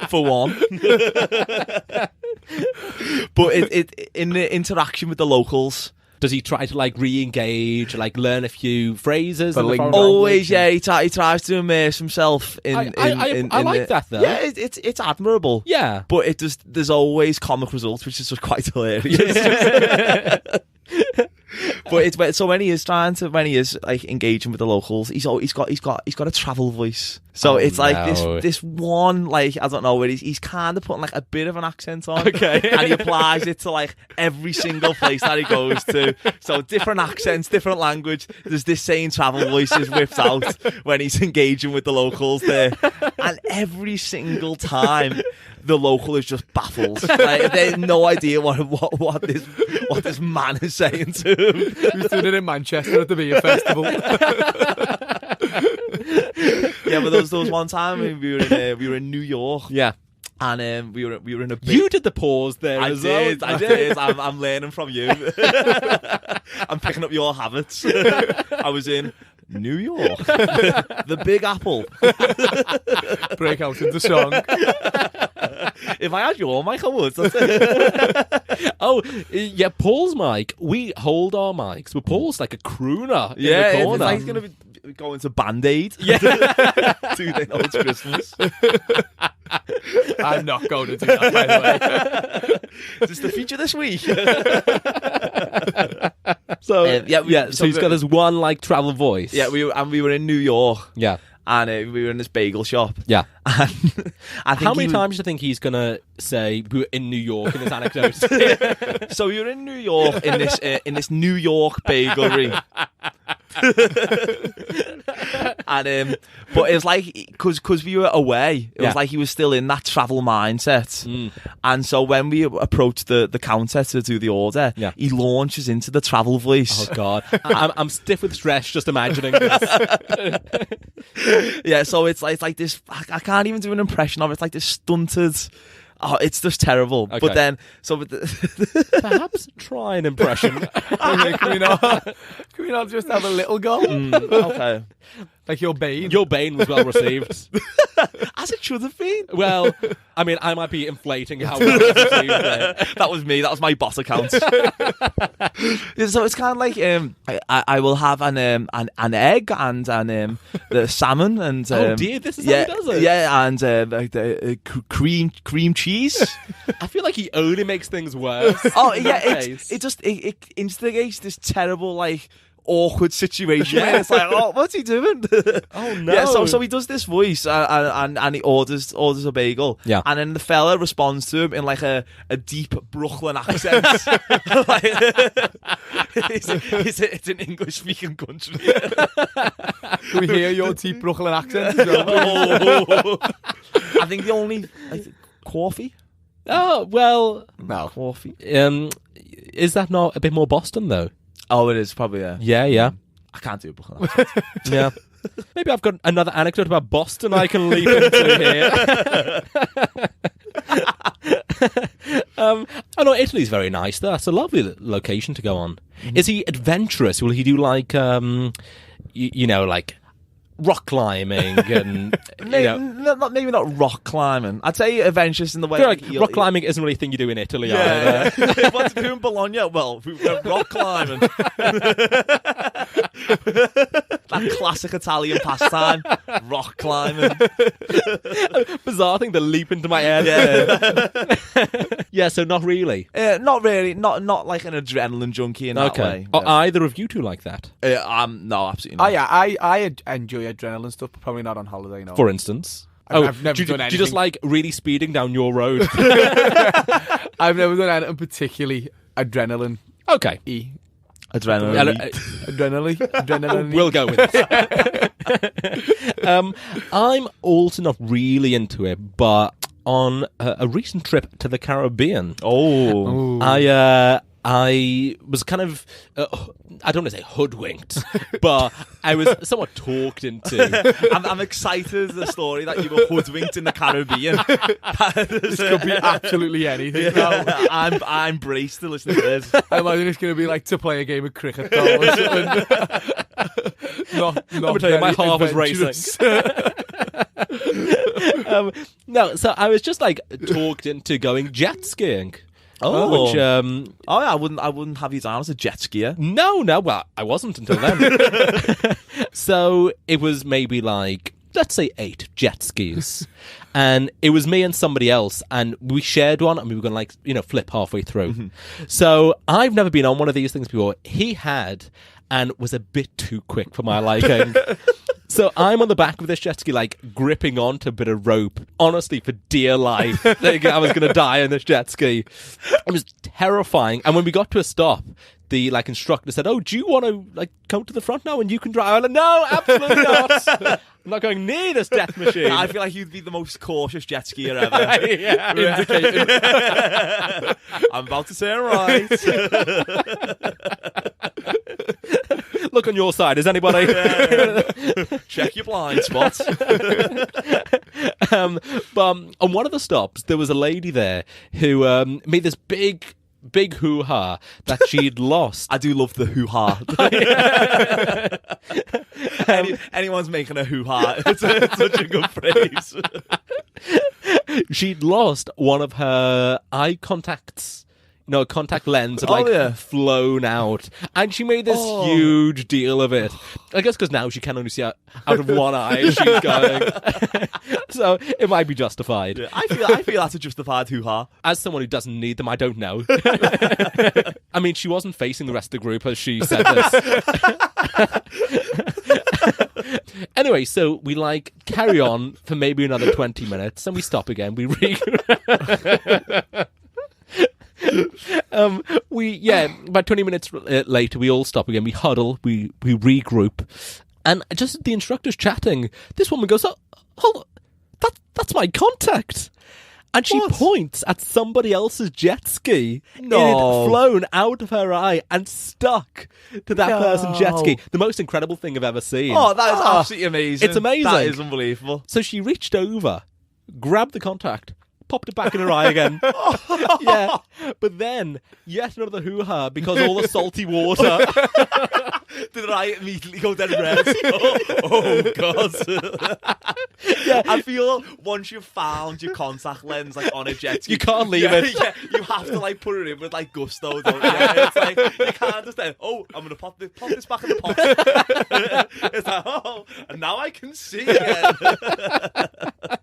for one. But it in the interaction with the locals. Does he try to like re-engage, like learn a few phrases? in the foreign Always, language? yeah. He tries to immerse himself in. I like that though. Yeah, it's admirable. Yeah, but there's always comic results, which is just quite hilarious. But when he is like engaging with the locals, he's got a travel voice. So it's like this one, like, I don't know, where he's kind of putting like a bit of an accent on, okay, and he applies it to like every single place that he goes to. So different accents, different language. There's this same travel voice is whipped out when he's engaging with the locals there, and every single time the local is just baffled. Like, they have no idea what this man is saying to him. He was doing it in Manchester at the beer festival. Yeah, but there was one time we were in New York. yeah. And we were in a big... You did the pause there. I as well. did. I'm learning from you. I'm picking up your habits. I was in New York, the Big Apple. Break out into song. If I had your mic, I would. Oh, yeah, Paul's mic. We hold our mics, but Paul's like a crooner in the It's corner. like going to be going to Band-Aid. Yeah. Do they know it's Christmas? I'm not going to do that, by the way. Is this the feature this week? So so he's got this one like travel voice. Yeah, we were in New York. Yeah. And we were in this bagel shop. Yeah. And I think How many times do you think he's gonna say we were in New York in this anecdote? So we were in New York in this New York bagelry. And but it was like because we were away, it was like he was still in that travel mindset. And so when we approached the counter to do the order, he launches into the travel voice. Oh God, I'm stiff with stress just imagining this. Yeah, so it's like this. I can't even do an impression of it. It's like this stunted. Oh, it's just terrible. Okay. But then, Perhaps try an impression. Okay, can we not just have a little go? okay. Like your Bane. Your Bane was well received. As it should have been. Well, I mean, I might be inflating how well it was received there. That was me. That was my boss account. So it's kind of like I will have an egg and the salmon and Oh dear, this is how he does it. Yeah, and cream cheese. I feel like he only makes things worse. Oh in yeah, that case. it instigates this terrible like awkward situation where it's like, oh, what's he doing? Oh no. Yeah, so he does this voice and he orders a bagel. Yeah. And then the fella responds to him in like a deep Brooklyn accent. Like, it's an English speaking country. Can we hear your deep Brooklyn accent as well? Oh. I think the only coffee. Oh well. No, coffee. Is that not a bit more Boston though? Oh, it is probably. Yeah. I can't do a Brooklyn accent. Yeah. Maybe I've got another anecdote about Boston I can leap into here. I know Italy's very nice though. That's a lovely location to go on. Is he adventurous? Will he do like like rock climbing and maybe not rock climbing. I'd say adventurous in the way I feel like rock climbing isn't really a thing you do in Italy. Yeah. What's who in Bologna? Well, rock climbing. That classic Italian pastime, rock climbing. Bizarre thing to leap into my head. Yeah. Yeah, so not really. Not really. Not like an adrenaline junkie in that way. Are either of you two like that? No, absolutely not. Oh yeah, I enjoy adrenaline stuff, but probably not on holiday. No. For instance. I've never do done you anything. just like really speeding down your road? I've never done anything particularly adrenaline. Okay. Adrenaline. Adrenaline. We'll go with this. I'm also not really into it, but on a recent trip to the Caribbean, I was kind of, I don't want to say hoodwinked, but I was somewhat talked into. I'm excited the story that you were hoodwinked in the Caribbean. This could be absolutely anything. No. I'm braced to listen to this. I imagine it's going to be like to play a game of cricket or something. Not Let me tell you, my heart was adventurous. racing. No, so I was just like talked into going jet skiing. Oh. Which, Oh yeah, I wouldn't have you down as a jet skier. no, well, I wasn't until then. So it was maybe like, let's say 8 jet skis. And it was me and somebody else, and we shared one, and we were going to, like, you know, flip halfway through. Mm-hmm. So I've never been on one of these things before. He had, and was a bit too quick for my liking. So I'm on the back of this jet ski, like, gripping onto a bit of rope, honestly, for dear life, thinking I was going to die in this jet ski. It was terrifying. And when we got to a stop, the, like, instructor said, "Oh, do you want to, like, come to the front now and you can drive?" I was like, "No, absolutely not. I'm not going near this death machine." I feel like you'd be the most cautious jet skier ever. Yeah. I'm about to turn right. Look on your side. Is anybody? Check your blind spots. But on one of the stops, there was a lady there who made this big hoo-ha that she'd lost. I do love the hoo-ha. Anyone's making a hoo-ha. It's such a good phrase. She'd lost one of her eye contacts. No, contact lens had flown out, and she made this huge deal of it. I guess because now she can only see out of one eye as she's going, so it might be justified. Yeah, I feel that's a justified hoo-ha. As someone who doesn't need them, I don't know. I mean, she wasn't facing the rest of the group as she said this. Anyway, so we like carry on for maybe another 20 minutes, and we stop again. About 20 minutes later, we all stop again. We huddle, we regroup, and just the instructor's chatting. This woman goes, "Oh, hold on, that's my contact," and she points at somebody else's jet ski. No. It had flown out of her eye and stuck to that person's jet ski. The most incredible thing I've ever seen. Oh, that is absolutely amazing. It's amazing. That is unbelievable. So she reached over, grabbed the contact, popped it back in her eye again. Yeah. But then, yet another hoo-ha, because all the salty water. Did her eye immediately go dead red? Oh God. Yeah. I feel once you've found your contact lens, like, on a jet ski, You can't leave it. Yeah, you have to, like, put it in with, like, gusto, don't you? It's like, you can't just say, "Oh, I'm going to pop this back in the pot." It's like, "Oh, and now I can see again."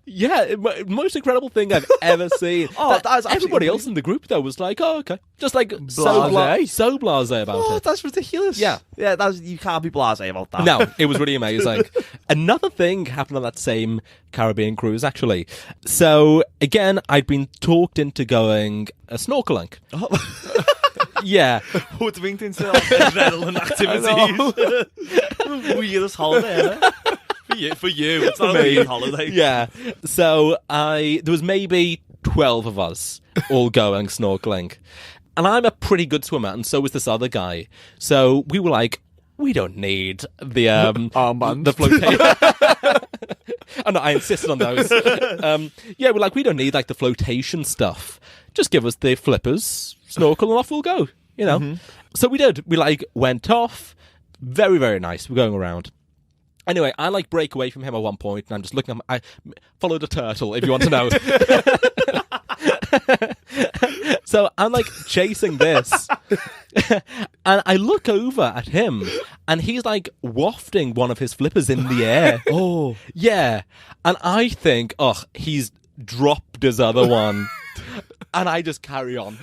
Yeah, most incredible thing I've ever seen. Oh, that is everybody else in the group though was like, "Oh, okay," just like so blasé about Oh, it. that's ridiculous. Yeah. You can't be blasé about that. No, it was really amazing. Another thing happened on that same Caribbean cruise, actually. So again, I'd been talked into going snorkeling. Oh. Yeah. Hoodwinked into adrenaline activities. Weirdest holiday, eh? For you, it's not a weird holiday. Yeah. So there was maybe 12 of us all going snorkeling. And I'm a pretty good swimmer, and so was this other guy. So we were like, we don't need the armband, the flotation. Oh no, I insisted on those. Yeah, we're like, we don't need like the flotation stuff. Just give us the flippers, snorkel, and off we'll go. You know. Mm-hmm. So we did. We like went off. Very, very nice. We're going around. Anyway, I like break away from him at one point, and I'm just looking at him. I followed a turtle, if you want to know. So I'm like chasing this, and I look over at him, and he's like wafting one of his flippers in the air. Oh, yeah, and I think, oh, he's dropped his other one, and I just carry on.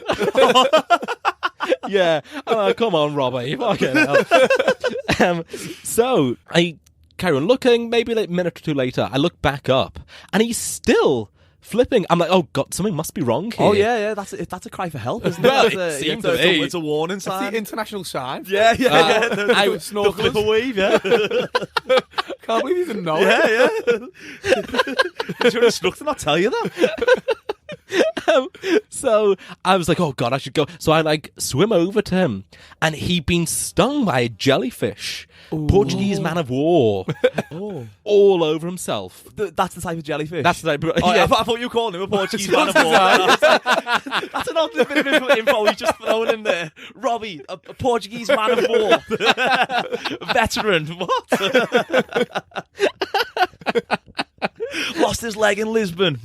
Yeah, come on, Robbie, fucking hell. So I carry on looking. Maybe like a minute or two later, I look back up, and he's still flipping. I'm like, oh God, something must be wrong here. Oh yeah, that's a cry for help, isn't it? Well, It's a warning sign. That's the international sign. Yeah. I Snorkel flipper wave, yeah. Can't believe you didn't know. Yeah. Did your instructor not tell you that? So I was like, oh God, I should go. So I like swim over to him, and he'd been stung by a jellyfish. Ooh. Portuguese man of war. All over himself. That's the type of jellyfish. That's the type of, yeah. I thought you were calling him a Portuguese man of war. That's an odd bit of info he's just thrown in there. Robbie, a Portuguese man of war. A veteran. What? Lost his leg in Lisbon.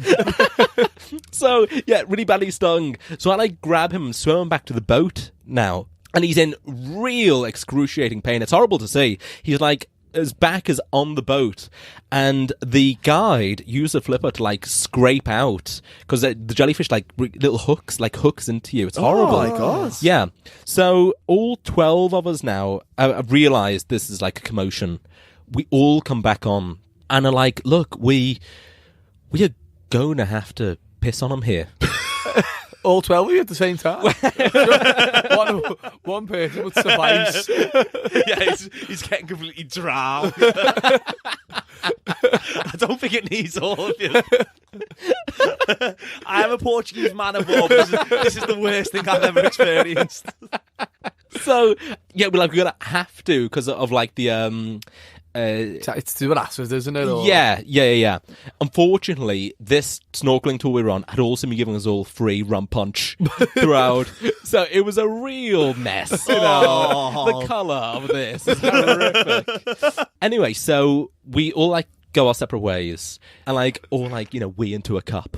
So, yeah, really badly stung. So I like grab him and swim him back to the boat now. And he's in real excruciating pain. It's horrible to see. He's like, his back is on the boat, and the guide used a flipper to like scrape out, because the jellyfish like little hooks into you. It's horrible. Oh my God. Yeah. So all 12 of us now have realised this is like a commotion. We all come back on and are like, look, we are going to have to piss on him here. All 12 of you at the same time. one person would suffice. Yeah, he's getting completely drowned. I don't think it needs all of you. I am a Portuguese man of war. This is the worst thing I've ever experienced. So, yeah, we're gonna have to, because of like the It's to do with acid, isn't it? Or... Yeah. Unfortunately, this snorkeling tour we were on had also been giving us all free rum punch throughout. So it was a real mess, you know. The colour of this is horrific. Anyway, so we all like go our separate ways and like all like, you know, wee into a cup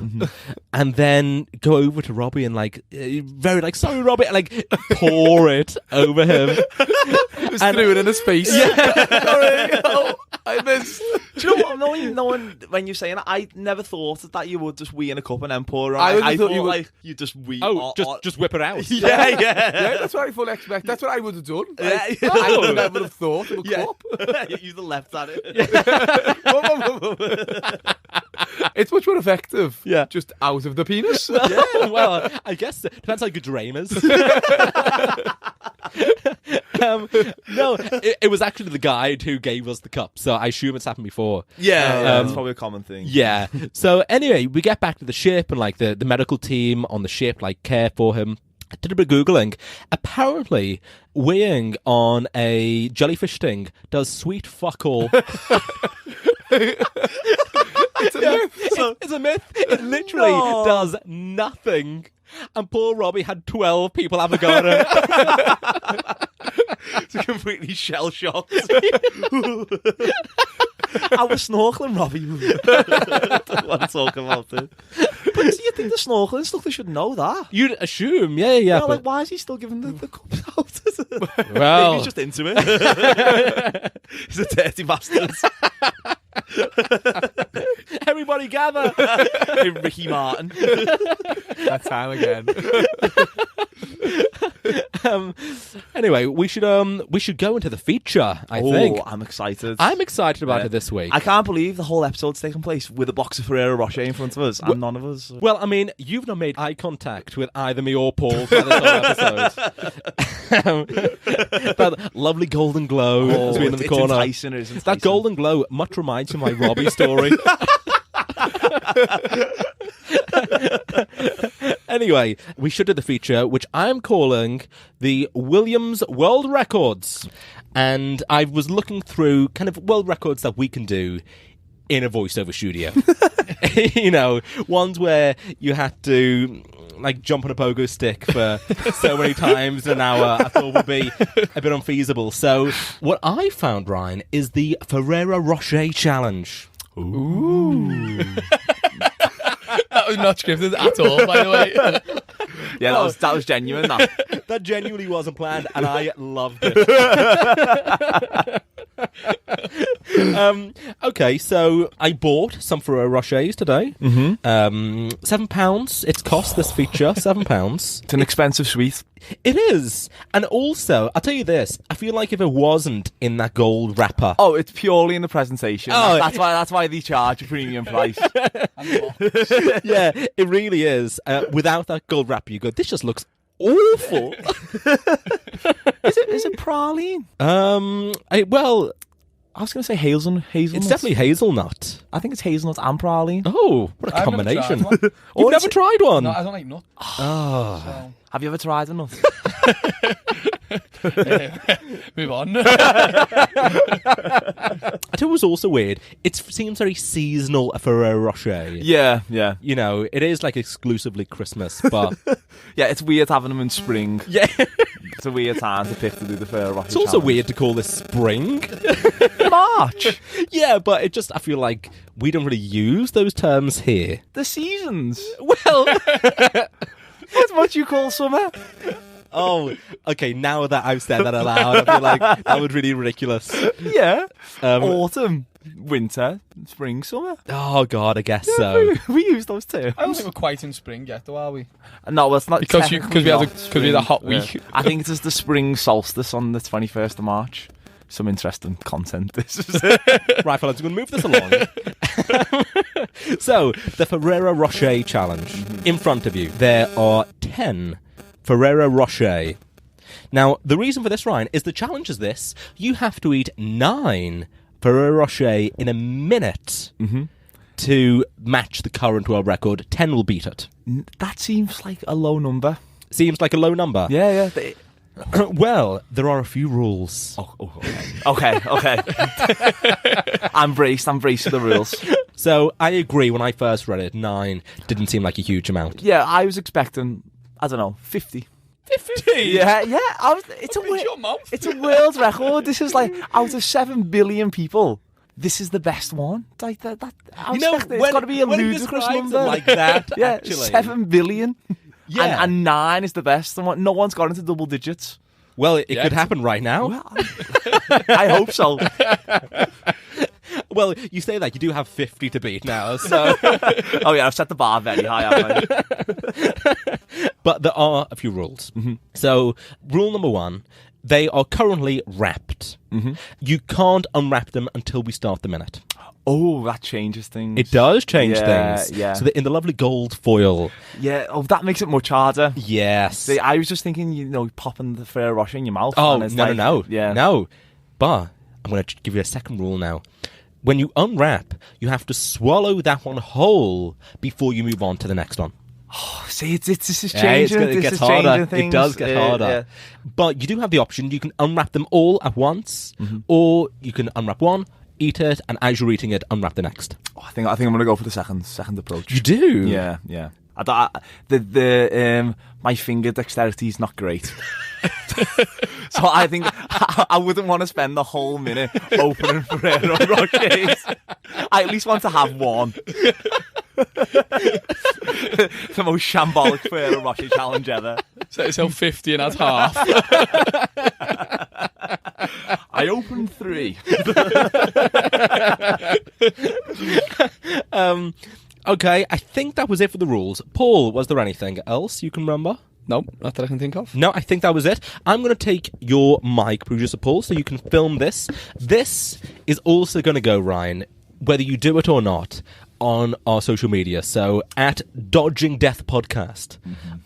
and then go over to Robbie and like very like, sorry Robbie, and like pour it over him. Just threw it in his face. Yeah. Sorry. Oh, I missed. Do you know what? Knowing when you're saying it, I never thought that you would just wee in a cup and then pour it on. I thought you would... like you just wee. Oh, just whip it out. Yeah. Yeah, that's what I fully expect. That's what I would have done. Like, Yeah. I would never have thought of a cup. You the left at it. It's much more effective. Yeah. Just out of the penis. Yeah, well, I guess it depends how good your aim is. No, it was actually the guide who gave us the cup, so I assume it's happened before. Yeah, that's probably a common thing. Yeah. So anyway, we get back to the ship, and like the medical team on the ship like care for him. I did a bit of Googling. Apparently, weighing on a jellyfish sting does sweet fuck all. It's a myth. It's a myth. It literally does nothing. And poor Robbie had 12 people have a go at him. It's completely shell shocked. I was snorkeling, Robbie. I don't want to talk about it. But do you think the snorkeling stuff, they should know that? You'd assume, yeah. Like, why is he still giving the cups out? Well, Maybe he's just into it. He's a dirty bastard. everybody gather. Hey, Ricky Martin. That time again. Anyway, we should go into the feature, I think. I'm excited. I'm excited about it this week. I can't believe the whole episode's taking place with a box of Ferrero Rocher in front of us, and none of us. Well, I mean, you've not made eye contact with either me or Paul for this whole episode. That lovely golden glow has been in the corner. Enticing, it's enticing. That golden glow much reminds me of my Robbie story. Anyway, we should do the feature, which I'm calling the Williams World Records. And I was looking through kind of world records that we can do in a voiceover studio. You know, ones where you had to like jump on a pogo stick for so many times an hour, I thought would be a bit unfeasible. So what I found, Ryan, is the Ferrero Rocher Challenge. Ooh. That was not scripted at all, by the way. Yeah, that was genuine. That genuinely wasn't planned, and I loved it. Okay, so I bought some Ferrero Rochers today. £7. It's cost this feature £7. It's an expensive sweet. It is, and also I'll tell you this: I feel like if it wasn't in that gold wrapper, Oh, it's purely in the presentation. Oh. That's why they charge a premium price. yeah, it really is. Without that gold wrapper, you go, this just looks awful. Is it praline? Well, I was going to say hazelnut. it's definitely hazelnut. I think it's hazelnut and praline. Oh, what a I've combination! never tried one. You've never tried one? No, I don't like nuts. Oh. So. Have you ever tried a nut? Move on. I thought it was also weird. It seems very seasonal for Ferrero Rocher. Yeah, yeah. You know, it is like exclusively Christmas, but Yeah, it's weird having them in spring. yeah. It's a weird time to pick to do the Ferrero Rocher It's also challenge. weird to call this spring. March. Yeah, but it just, I feel like we don't really use those terms here. The seasons. Well, That's what you call summer. oh, okay, now that I've said that aloud, I feel like that would really ridiculous. Yeah. Um, Autumn, winter, spring, summer. Oh, God, I guess so. We use those terms. I don't think we're quite in spring yet, though, are we? No, it's not Because we had a hot Yeah. week. I think it is the spring solstice on the 21st of March. Some interesting content. This is Right, fellas, we're going to move this along. So, the Ferrero Rocher challenge. In front of you, there are 10 Ferrero Rocher. Now, the reason for this, Ryan, is the challenge is this. You have to eat 9 Ferrero Rocher in a minute to match the current world record. 10 will beat it. That seems like a low number. Seems like a low number. Yeah. Well, there are a few rules. Okay. I'm braced for the rules. So, I agree, when I first read it, 9 didn't seem like a huge amount. Yeah, I was expecting, I don't know, 50. 50? Yeah. It's a world record. This is like, out of 7 billion people, this is the best one. Like that You know, it's got to be a when it ludicrous describes it number. like that, Yeah, actually. 7 billion. Yeah. And 9 is the best. No one's got into double digits. Well, it could happen right now. Well, I hope so. Well, you say that. You do have 50 to beat now, so... Oh yeah, I've set the bar very high, haven't I? But there are a few rules. So, rule number 1, they are currently wrapped. You can't unwrap them until we start the minute. Oh, that changes things. It does change things. Yeah. So, they're in the lovely gold foil. Yeah, that makes it much harder. Yes. See, I was just thinking, popping the Ferrero Rocher in your mouth. Oh, and it's no. Yeah. No. But I'm going to give you a second rule now. When you unwrap, you have to swallow that one whole before you move on to the next one. See, this is Yeah, changing. it This gets is harder. changing It things. does get harder. Yeah. But you do have the option. You can unwrap them all at once, or you can unwrap one, eat it, and as you're eating it, unwrap the next. Oh, I think I'm going to go for the second approach. You do? Yeah. My finger dexterity is not great. So I think I wouldn't want to spend the whole minute opening Ferrero Rochers. I at least want to have one. The most shambolic Ferrero Rocher challenge ever. Set yourself 50 and add half. I opened 3. Okay, I think that was it for the rules. Paul, was there anything else you can remember? Nope, not that I can think of. No, I think that was it. I'm going to take your mic, producer Paul, so you can film this. This is also going to go, Ryan, whether you do it or not, on our social media. So, at Dodging Death Podcast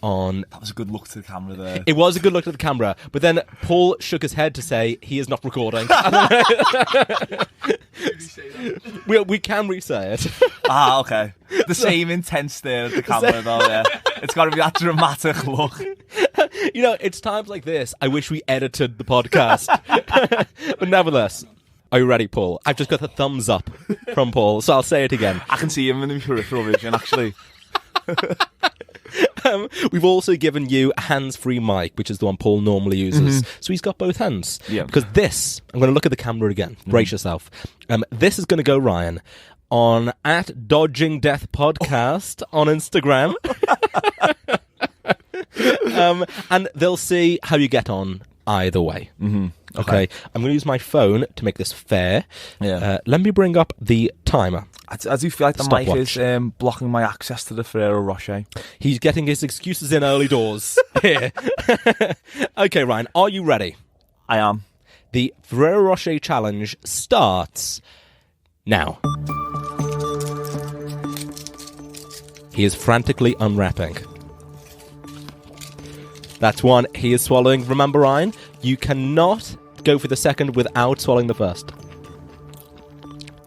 on... That was a good look to the camera there. It was a good look at the camera, but then Paul shook his head to say he is not recording. We can re-say it. Ah, okay. The same intense stare at the camera, though, yeah. It's got to be that dramatic look. You know, it's times like this I wish we edited the podcast. But nevertheless, are you ready, Paul? I've just got the thumbs up from Paul, so I'll say it again. I can see him in the peripheral vision, actually. We've also given you a hands-free mic, which is the one Paul normally uses. So he's got both hands. Yeah. Because this, I'm going to look at the camera again. Brace yourself. This is going to go, Ryan, on at Dodging Death Podcast on Instagram. And they'll see how you get on either way. Okay. I'm going to use my phone to make this fair. Yeah. Let me bring up the timer. I do feel like the mic Stopwatch. is blocking my access to the Ferrero Rocher. He's getting his excuses in early doors here. Okay, Ryan, are you ready? I am. The Ferrero Rocher challenge starts now. He is frantically unwrapping. That's one. He is swallowing. Remember, Ryan, you cannot go for the second without swallowing the first.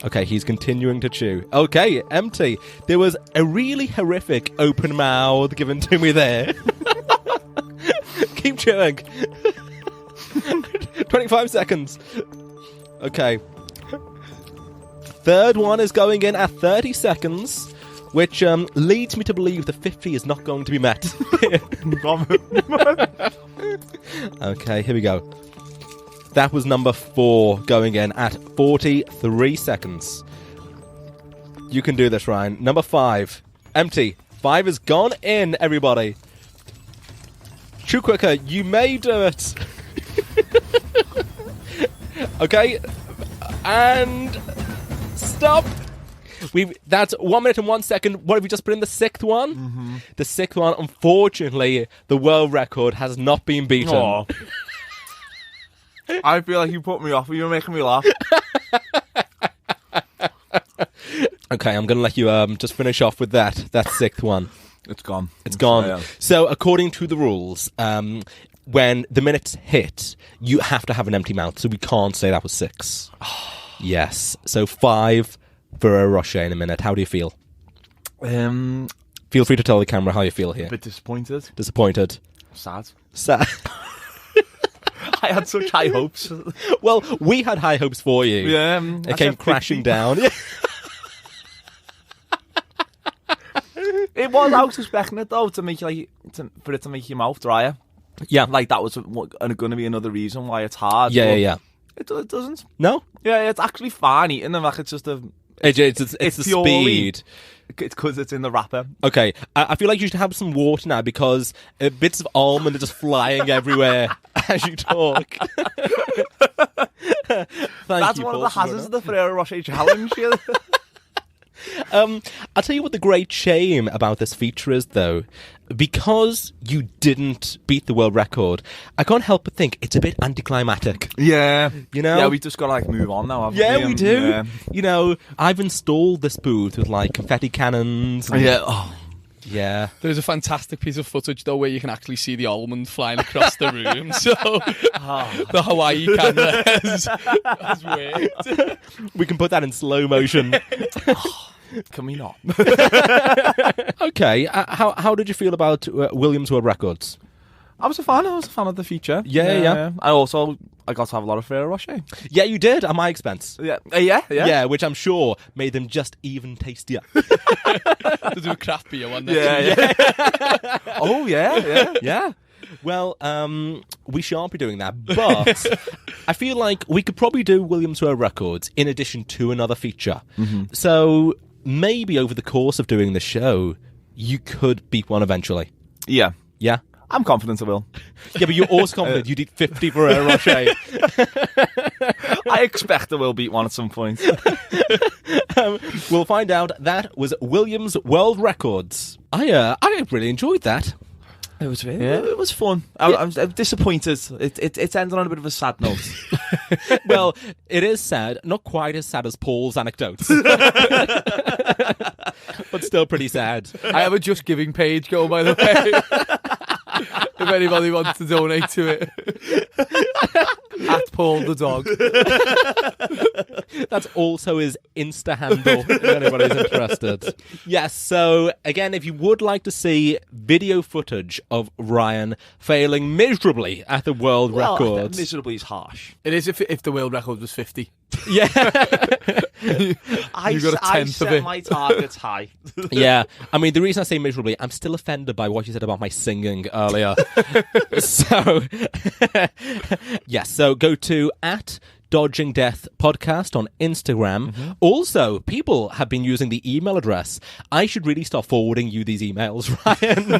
Okay, he's continuing to chew. Okay, empty. There was a really horrific open mouth given to me there. Keep chewing. 25 seconds. Okay. Third one is going in at 30 seconds, which leads me to believe the 50 is not going to be met. Okay, here we go. That was number 4 going in at 43 seconds. You can do this, Ryan. Number 5. Empty. 5 is gone in, everybody. Chew quicker. You may do it. Okay. And stop. That's 1 minute and 1 second. What have we just put in the 6th one? Mm-hmm. The 6th one, unfortunately, the world record has not been beaten. Aw. I feel like you put me off. You're making me laugh. Okay, I'm going to let you just finish off with that 6th one. It's gone. It's gone. Yeah. So, according to the rules, when the minutes hit, you have to have an empty mouth. So we can't say that was 6. Yes. So 5 for a Rocher in a minute. How do you feel? Feel free to tell the camera how you feel here. A bit disappointed. Disappointed. Sad. Sad. I had such high hopes. Well, we had high hopes for you. Yeah. It came crashing down. It was. I was expecting it though to make for it to make your mouth drier. Yeah. Like that was going to be another reason why it's hard. Yeah. It doesn't. No? Yeah, it's actually fine eating them. Like it's just a. It's the purely- speed. It's because it's in the wrapper. Okay, I feel like you should have some water now because bits of almond are just flying everywhere as you talk. That's one of the hazards of the Ferrero Rocher challenge. I'll tell you what the great shame about this feature is, though. Because you didn't beat the world record, I can't help but think it's a bit anticlimactic. Yeah. You know? Yeah, we just got to move on now. Haven't Yeah, we do. Yeah. You know, I've installed this booth with confetti cannons. And, Yeah. Oh. Yeah. There's a fantastic piece of footage, though, where you can actually see the almond flying across the room. So the Hawaii camera has worked. We can put that in slow motion. Can we not? Okay. How did you feel about Williams World Records? I was a fan of the feature. Yeah. I got to have a lot of Ferrero Rocher. Yeah, you did, at my expense. Yeah. Yeah. Which I'm sure made them just even tastier. To do a craft beer one day. Yeah. Oh, yeah. Yeah. Well, we shan't be doing that, but I feel like we could probably do Williams World Records in addition to another feature. Mm-hmm. So maybe over the course of doing the show, you could beat one eventually. Yeah. Yeah? I'm confident I will. Yeah, but you're also confident you'd eat 50 for a Rocher. I expect I will beat one at some point. We'll find out. That was Williams World Records. I really enjoyed that. It was it was fun. I'm disappointed. It's ended on a bit of a sad note. Well, it is sad. Not quite as sad as Paul's anecdotes. But still pretty sad. I have a Just Giving page going, by the way. If anybody wants to donate to it. At Paul the dog. That's also his Insta handle, if anybody's interested. Yes, so again, if you would like to see video footage of Ryan failing miserably at the world records. Miserably is harsh. It is if the world record was 50. Yeah. You got a tenth set of it. my targets high. Yeah. I mean, the reason I say miserably, I'm still offended by what you said about my singing earlier. So, yes, so go to Dodging Death Podcast on Instagram. Mm-hmm. Also, people have been using the email address. I should really start forwarding you these emails, Ryan.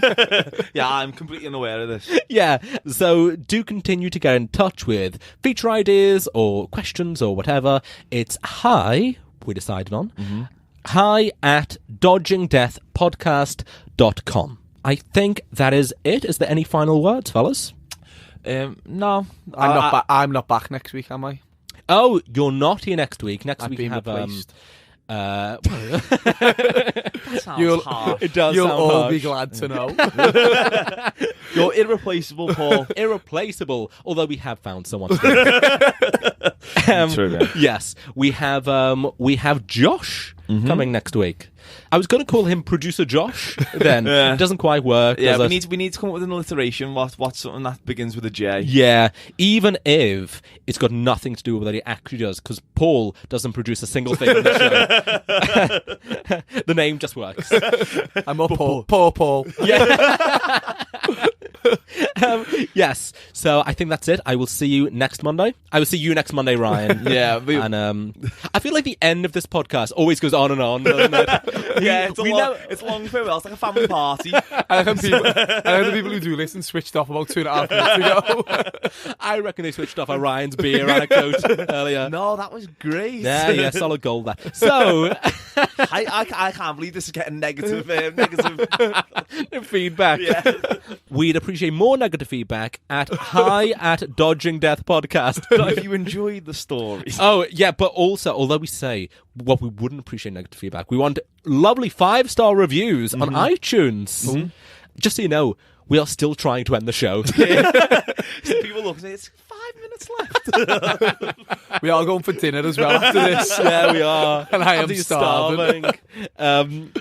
Yeah, I'm completely unaware of this. Yeah, so do continue to get in touch with feature ideas or questions or whatever. It's hi, we decided on, hi at dodgingdeathpodcast.com. I think that is it. Is there any final words, fellas? No. I'm not back next week, am I? Oh, you're not here next week. Next I've week been we have replaced. That sounds harsh. It does You'll sound all harsh. be glad to know. You're irreplaceable, Paul. Irreplaceable, although we have found someone. True, yeah. Yes, we have Josh coming next week. I was going to call him producer Josh. Then it doesn't quite work. Yeah, does we it? need to come up with an alliteration. What's something that begins with a J? Yeah, even if it's got nothing to do with what he actually does, because Paul doesn't produce a single thing on the show. The name just works. I'm up, Paul. Poor Paul. Yeah. Yes. So I think that's it. I will see you next Monday. I will see you next Monday, Ryan. Yeah, and I feel like the end of this podcast always goes on and on, doesn't it? Yeah, it's a long farewell. It's like a family party. I reckon the people who do listen switched off about 2.5 minutes ago. I reckon they switched off a Ryan's beer anecdote earlier. No, that was great. Yeah, solid gold there. So I can't believe this is getting negative feedback. Yeah. We'd appreciate more negative feedback at hi@Dodging Death Podcast. But if you enjoyed the story. Oh, yeah, but also, although we say what we wouldn't appreciate negative feedback, we want lovely 5-star reviews on iTunes. Just so you know, we are still trying to end the show. So people look and say, it's 5 minutes left. We are going for dinner as well after this. Yeah, we are. And I am starving.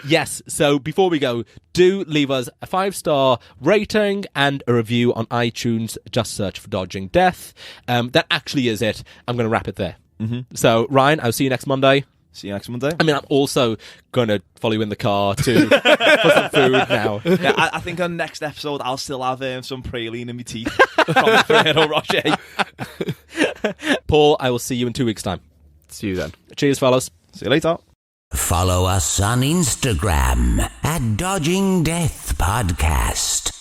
Yes, so before we go, do leave us a 5-star rating and a review on iTunes. Just search for Dodging Death. That actually is it. I'm going to wrap it there. So, Ryan, I'll see you next Monday. See you next Monday. I mean, I'm also going to follow you in the car to for some food now. Yeah, I think on next episode I'll still have some praline in my teeth from the Ferrero Rocher. Paul, I will see you in 2 weeks' time. See you then. Cheers, fellas. See you later. Follow us on Instagram at Dodging Death Podcast.